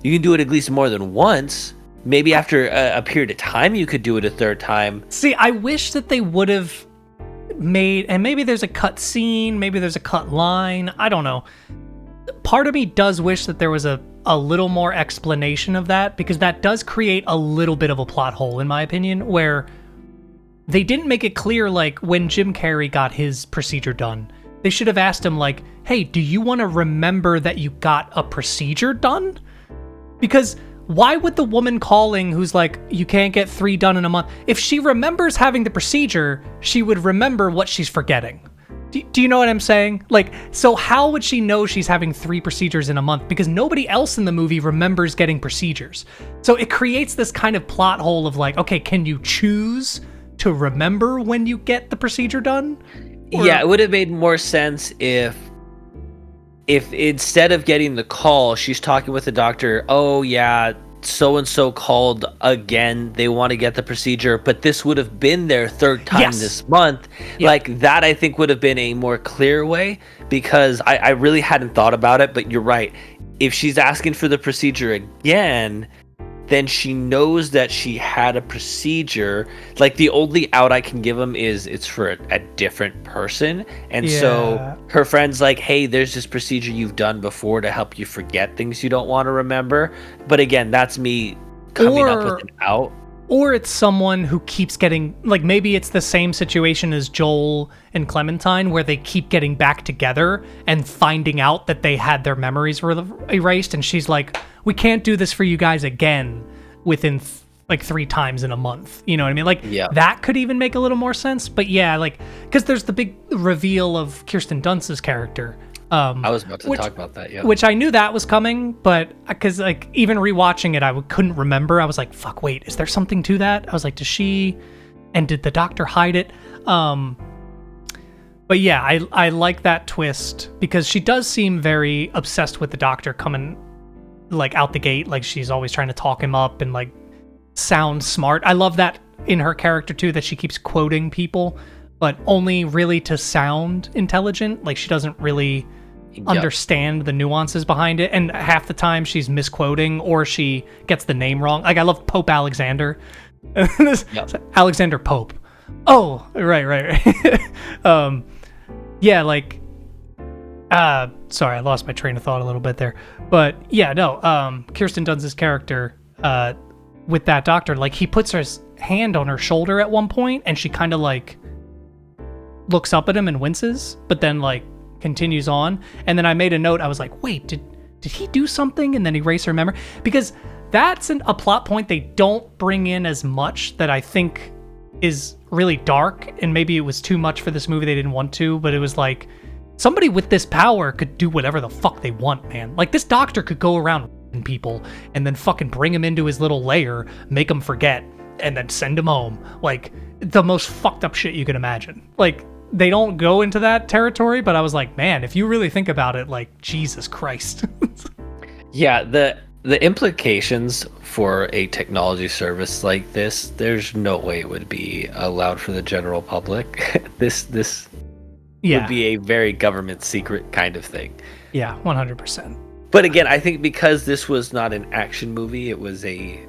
you can do it at least more than once. Maybe after a period of time, you could do it a third time. See, I wish that they would have made, and maybe there's a cut scene, maybe there's a cut line, I don't know. Part of me does wish that there was a little more explanation of that, because that does create a little bit of a plot hole, in my opinion, where they didn't make it clear, like, when Jim Carrey got his procedure done. They should have asked him, like, hey, do you want to remember that you got a procedure done? Because why would the woman calling who's like, you can't get 3 done in a month, if she remembers having the procedure, she would remember what she's forgetting. Do you know what I'm saying? Like, so how would she know she's having 3 procedures in a month? Because nobody else in the movie remembers getting procedures. So it creates this kind of plot hole of like, okay, can you choose to remember when you get the procedure done? Or... Yeah, it would have made more sense if instead of getting the call, she's talking with the doctor, oh yeah, so-and-so called again, they want to get the procedure, but this would have been their 3rd time this month. Yeah. Like, that I think would have been a more clear way, because I really hadn't thought about it, but you're right. If she's asking for the procedure again, then she knows that she had a procedure. Like, the only out I can give them is it's for a different person. And so her friend's like, hey, there's this procedure you've done before to help you forget things you don't want to remember. But again, that's me coming up with an out. Or it's someone who keeps getting, like, maybe it's the same situation as Joel and Clementine, where they keep getting back together and finding out that they had their memories erased. And she's like, we can't do this for you guys again within like 3 times in a month. You know what I mean? Like, that could even make a little more sense. But yeah, like, because there's the big reveal of Kirsten Dunst's character. I was about to talk about that, yeah. Which I knew that was coming, but because like even rewatching it, I couldn't remember. I was like, fuck, wait, is there something to that? I was like, did the doctor hide it? But yeah, I like that twist, because she does seem very obsessed with the doctor coming like out the gate. Like, she's always trying to talk him up and like sound smart. I love that in her character too, that she keeps quoting people, but only really to sound intelligent. Like, she doesn't really understand the nuances behind it, and half the time she's misquoting or she gets the name wrong. Like, I love Pope Alexander. Alexander Pope. Oh, right. Yeah, like, sorry, I lost my train of thought a little bit there. But yeah, no, Kirsten Dunst's character, with that doctor, like, he puts his hand on her shoulder at one point, and she kind of like looks up at him and winces, but then like continues on. And then I made a note. I was like, wait, did he do something and then erase her memory? Because that's a plot point they don't bring in as much, that I think is really dark, and maybe it was too much for this movie, they didn't want to, but it was like, somebody with this power could do whatever the fuck they want, man. Like, this doctor could go around people and then fucking bring him into his little lair, make him forget, and then send him home. Like, the most fucked up shit you can imagine. Like, they don't go into that territory, but I was like, man, if you really think about it, like, Jesus Christ. Yeah, the implications for a technology service like this, there's no way it would be allowed for the general public. This would be a very government secret kind of thing. Yeah, 100%. But again, I think because this was not an action movie, it was a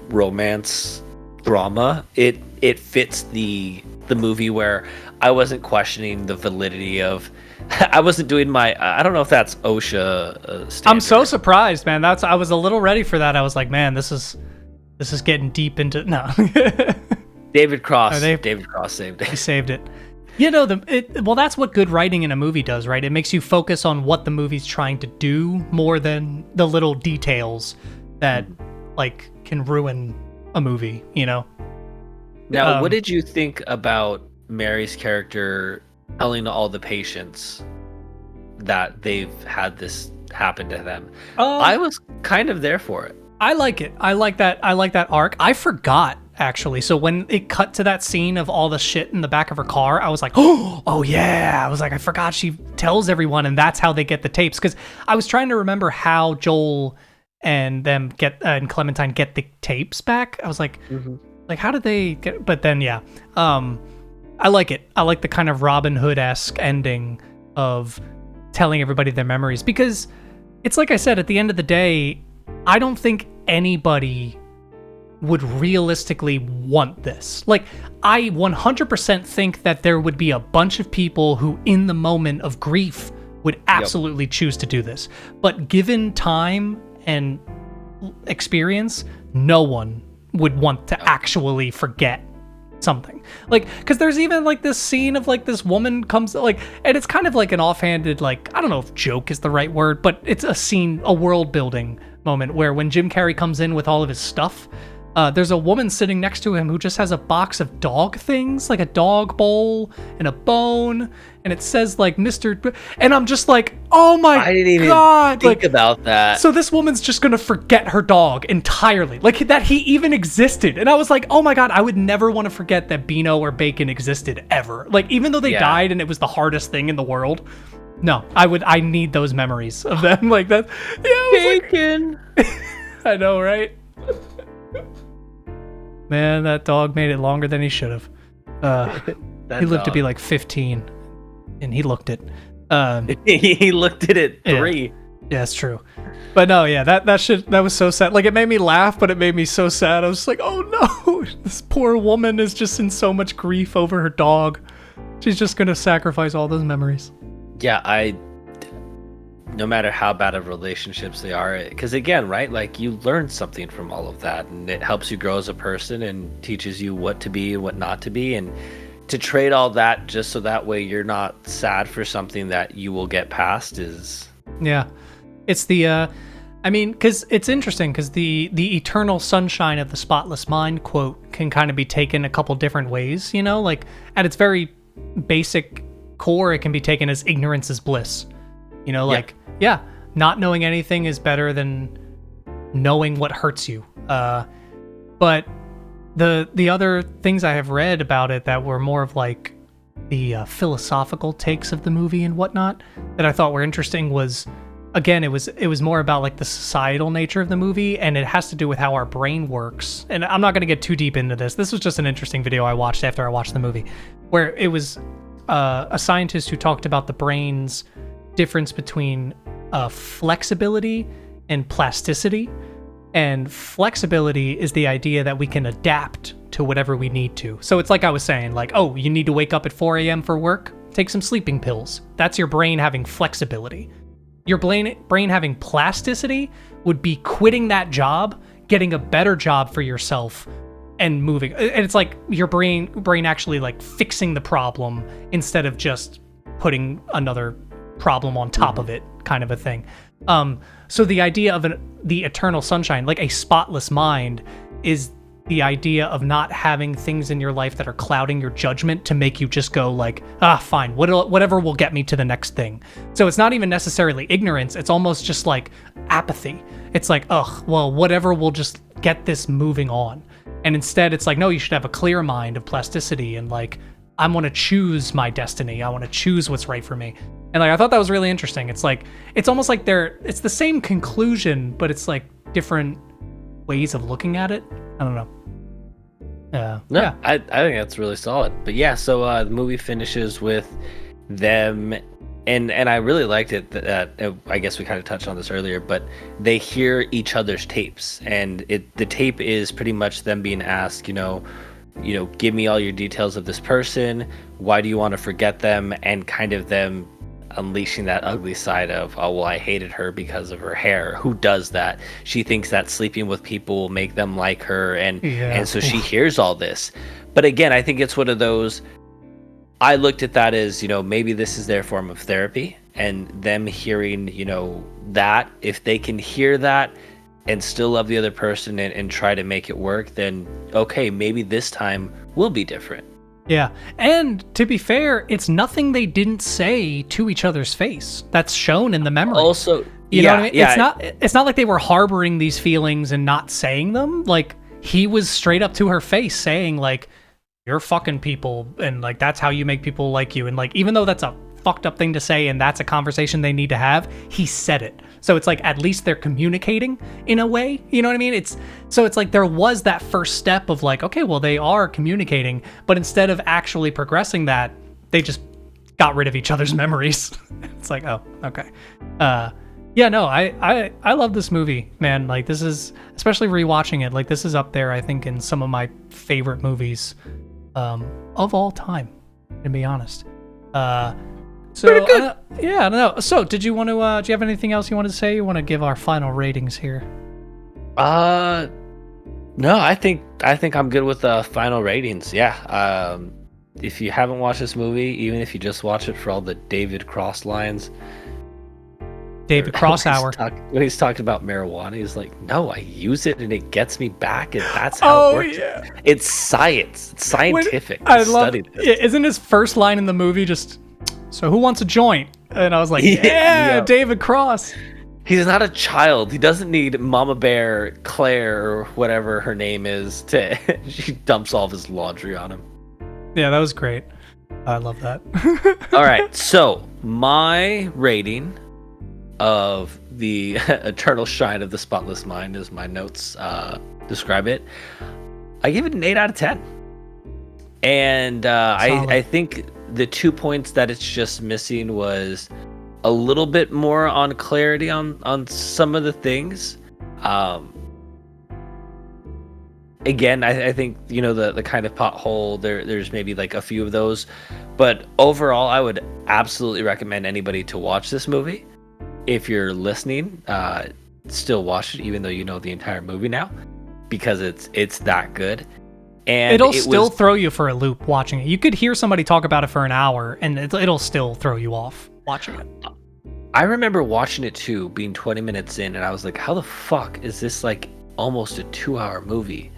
romance drama. It fits the movie, where I wasn't questioning the validity of. I wasn't doing my. I don't know if that's OSHA standard. I'm so surprised, man. I was a little ready for that. I was like, man, this is getting deep into no. David Cross saved it. He saved it. You know, well, that's what good writing in a movie does, right? It makes you focus on what the movie's trying to do more than the little details that like can ruin a movie, you know? Now, what did you think about Mary's character telling all the patients that they've had this happen to them. I was kind of there for it. I like it. I like that arc. I forgot, actually. So when it cut to that scene of all the shit in the back of her car, I was like, oh yeah. I was like, I forgot she tells everyone, and that's how they get the tapes. Because I was trying to remember how Joel and them and Clementine get the tapes back. I was like, like, how did they get? But then, yeah, I like it. I like the kind of Robin Hood-esque ending of telling everybody their memories, because it's like I said, at the end of the day, I don't think anybody would realistically want this. Like, I 100% think that there would be a bunch of people who, in the moment of grief, would absolutely choose to do this. But given time and experience, no one would want to actually forget something. Like, because there's even like this scene of like this woman comes, like, and it's kind of like an offhanded, like, I don't know if joke is the right word, but it's a scene, a world building moment where when Jim Carrey comes in with all of his stuff, there's a woman sitting next to him who just has a box of dog things, like a dog bowl and a bone, and it says like Mr. And I'm just like, oh my God. I didn't even think about that. So this woman's just going to forget her dog entirely, like that he even existed. And I was like, oh my God, I would never want to forget that Beano or Bacon existed ever. Like, even though they died and it was the hardest thing in the world, no, I need those memories of them like that. Yeah, Bacon. Like, I know, right? Man, that dog made it longer than he should have. He lived to be like 15, and he looked it. He looked at it 3. Yeah, that's true. But no, yeah, that was so sad. Like, it made me laugh, but it made me so sad. I was like, oh no, this poor woman is just in so much grief over her dog. She's just gonna sacrifice all those memories. Yeah, no matter how bad of relationships they are, because again, right, like, you learn something from all of that, and it helps you grow as a person and teaches you what to be and what not to be, and to trade all that just so that way you're not sad for something that you will get past is... Yeah, it's the I mean, because it's interesting, because the eternal sunshine of the spotless mind quote can kind of be taken a couple different ways, you know, like at its very basic core, it can be taken as ignorance is bliss, you know, like, yeah, not knowing anything is better than knowing what hurts you. But the other things I have read about it that were more of like the philosophical takes of the movie and whatnot that I thought were interesting was, again, it was more about like the societal nature of the movie, and it has to do with how our brain works. And I'm not going to get too deep into this. This was just an interesting video I watched after I watched the movie, where it was a scientist who talked about the brain's difference between flexibility and plasticity. And flexibility is the idea that we can adapt to whatever we need to. So it's like I was saying, like, oh, you need to wake up at 4 a.m. for work? Take some sleeping pills. That's your brain having flexibility. Your brain having plasticity would be quitting that job, getting a better job for yourself, and moving. And it's like your brain actually like fixing the problem instead of just putting another problem on top of it, kind of a thing. So the idea of the eternal sunshine, like a spotless mind, is the idea of not having things in your life that are clouding your judgment to make you just go like, fine, whatever will get me to the next thing. So it's not even necessarily ignorance. It's almost just like apathy. It's like, well, whatever will just get this moving on. And instead it's like, no, you should have a clear mind of plasticity and like, I want to choose my destiny. I want to choose what's right for me. And like, I thought that was really interesting. It's like, it's almost like it's the same conclusion, but it's like different ways of looking at it. I don't know. Yeah. I think that's really solid. But yeah, so the movie finishes with them, and I really liked it that I guess we kind of touched on this earlier, but they hear each other's tapes, and the tape is pretty much them being asked, you know, give me all your details of this person. Why do you want to forget them? And kind of them unleashing that ugly side of, oh, well, I hated her because of her hair. Who does that? She thinks that sleeping with people will make them like her, and so she hears all this. But again, I think it's one of those, I looked at that as, maybe this is their form of therapy, and them hearing, that if they can hear that and still love the other person and try to make it work, then okay, maybe this time will be different. Yeah. And to be fair, it's nothing they didn't say to each other's face. That's shown in the memory. Also, you know what I mean? Yeah. It's not like they were harboring these feelings and not saying them. Like, he was straight up to her face saying, like, you're fucking people, and like that's how you make people like you. And like, even though that's a fucked up thing to say and that's a conversation they need to have, he said it. So it's like at least they're communicating in a way, you know what I mean? It's like there was that first step of like, okay, well, they are communicating, but instead of actually progressing that, they just got rid of each other's memories. It's like, oh, okay. Yeah, no, I love this movie, man. Like, this is, especially rewatching it, like this is up there, I think, in some of my favorite movies of all time, to be honest. So pretty good. Yeah, I don't know. So did you want to do you have anything else you want to say? You want to give our final ratings here? No, I think I'm good with the final ratings. Yeah. If you haven't watched this movie, even if you just watch it for all the David Cross lines, David Cross hour. When he's talking about marijuana, he's like, no, I use it and it gets me back, and that's how it works. Yeah. It's science. It's scientific. I love it. Isn't his first line in the movie just, so who wants a joint? And I was like, yeah, David Cross. He's not a child. He doesn't need Mama Bear, Claire, or whatever her name is, she dumps all of his laundry on him. Yeah, that was great. I love that. All right, so my rating of the eternal shine of the Spotless Mind, as my notes describe it, I give it an 8 out of 10. And I think the 2 points that it's just missing was a little bit more on clarity on some of the things. Again, I think, the kind of pothole, there's maybe like a few of those. But overall, I would absolutely recommend anybody to watch this movie. If you're listening, still watch it, even though you know the entire movie now, because it's that good. And it'll still throw you for a loop watching it. You could hear somebody talk about it for an hour, and it'll still throw you off watching it. I remember watching it too, being 20 minutes in, and I was like, how the fuck is this like almost a 2-hour movie?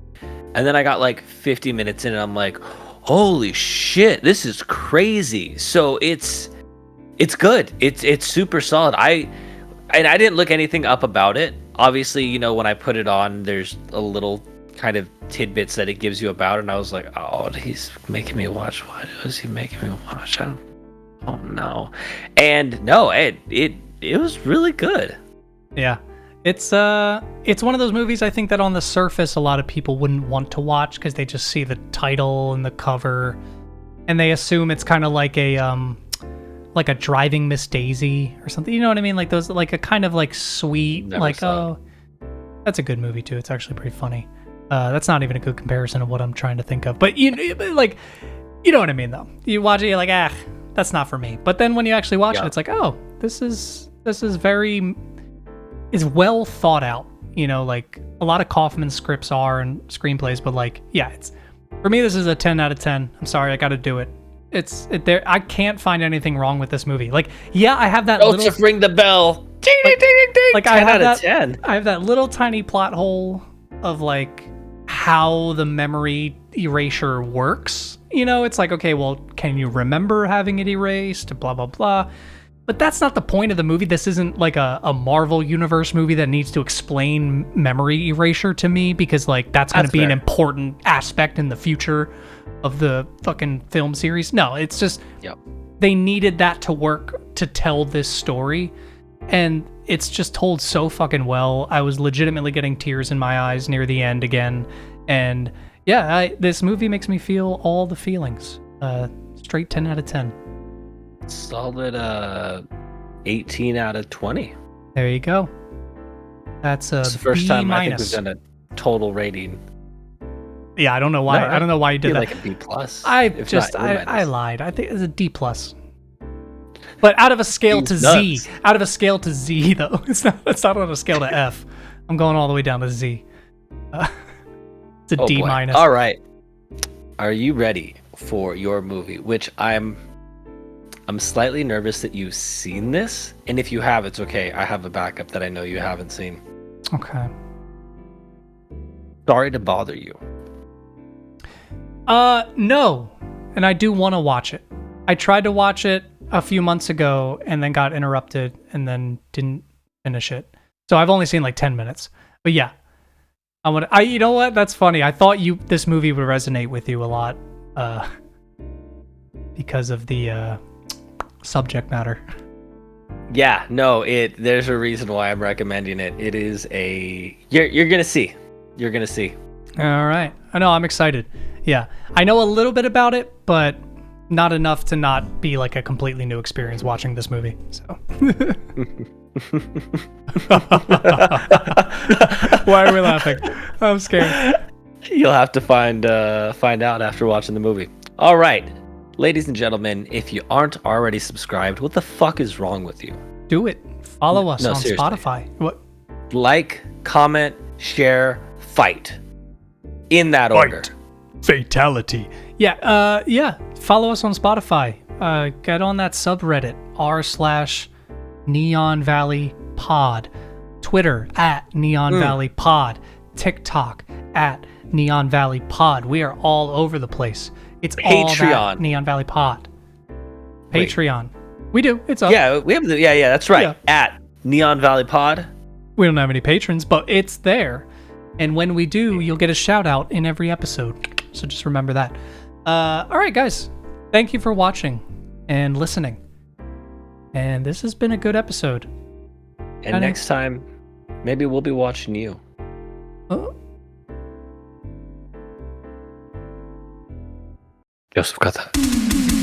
And then I got like 50 minutes in, and I'm like, holy shit, this is crazy. So it's good. It's super solid. I didn't look anything up about it. Obviously, when I put it on, there's a little kind of tidbits that it gives you about it, and I was like, oh, he's making me watch. What is he making me watch? Oh no. And no, it was really good. Yeah. It's one of those movies I think that on the surface a lot of people wouldn't want to watch because they just see the title and the cover and they assume it's kind of like a Driving Miss Daisy or something. You know what I mean? Like those, like a kind of like sweet, that's a good movie too. It's actually pretty funny. That's not even a good comparison of what I'm trying to think of, but you know what I mean though. You watch it, you're like, that's not for me. But then when you actually watch it, it's like, oh, this is well thought out. Like a lot of Kaufman scripts are and screenplays, but like, yeah, it's for me. This is a 10 out of 10. I'm sorry, I got to do it. I can't find anything wrong with this movie. Like, yeah, I have that. Just ring the bell. Ding, ding, ding, ding. Like 10 out of 10. I have that little tiny plot hole of like how the memory erasure works. It's like, okay, well, can you remember having it erased? Blah, blah, blah. But that's not the point of the movie. This isn't like a Marvel Universe movie that needs to explain memory erasure to me because like that's going to be an important aspect in the future of the fucking film series. No, it's just they needed that to work to tell this story, and it's just told so fucking well. I was legitimately getting tears in my eyes near the end again, and yeah, this movie makes me feel all the feelings. Straight 10 out of 10. Solid 18 out of 20. There you go. That's it's the first time I think we've done a total rating. Yeah, I don't know why. No, I don't know why you did that. Like a B plus. I lied. I think it's a D plus. But out of a scale to Z. Out of a scale to Z though. It's not on a scale to F. I'm going all the way down to Z. It's a D minus. All right. Are you ready for your movie? Which I'm slightly nervous that you've seen this, and if you have, it's okay. I have a backup that I know you haven't seen. Okay. Sorry to bother you. No. and I do want to watch it. I tried to watch it a few months ago and then got interrupted and then didn't finish it. So I've only seen like 10 minutes. But yeah, you know what? That's funny. I thought this movie would resonate with you a lot because of the subject matter. Yeah, no, there's a reason why I'm recommending it. It is you're gonna see. You're gonna see. All right. I know, I'm excited. Yeah. I know a little bit about it, but not enough to not be like a completely new experience watching this movie. So why are we laughing? I'm scared. You'll have to find out after watching the movie. All right. Ladies and gentlemen, if you aren't already subscribed, what the fuck is wrong with you? Do it. Follow us on seriously. Spotify. What? Like, comment, share, fight. In that order. Fatality. Yeah, follow us on Spotify. Get on that subreddit, r/Neon Valley Pod. Twitter, @Neon Valley Pod. TikTok, @Neon Valley Pod. We are all over the place. It's all that Neon Valley Pod. Patreon. We do. It's up. Yeah, we have that's right. Yeah. @Neon Valley Pod. We don't have any patrons, but it's there. And when we do, you'll get a shout out in every episode. So just remember that. All right, guys. Thank you for watching and listening. And this has been a good episode. And next time, maybe we'll be watching you. Joseph got that.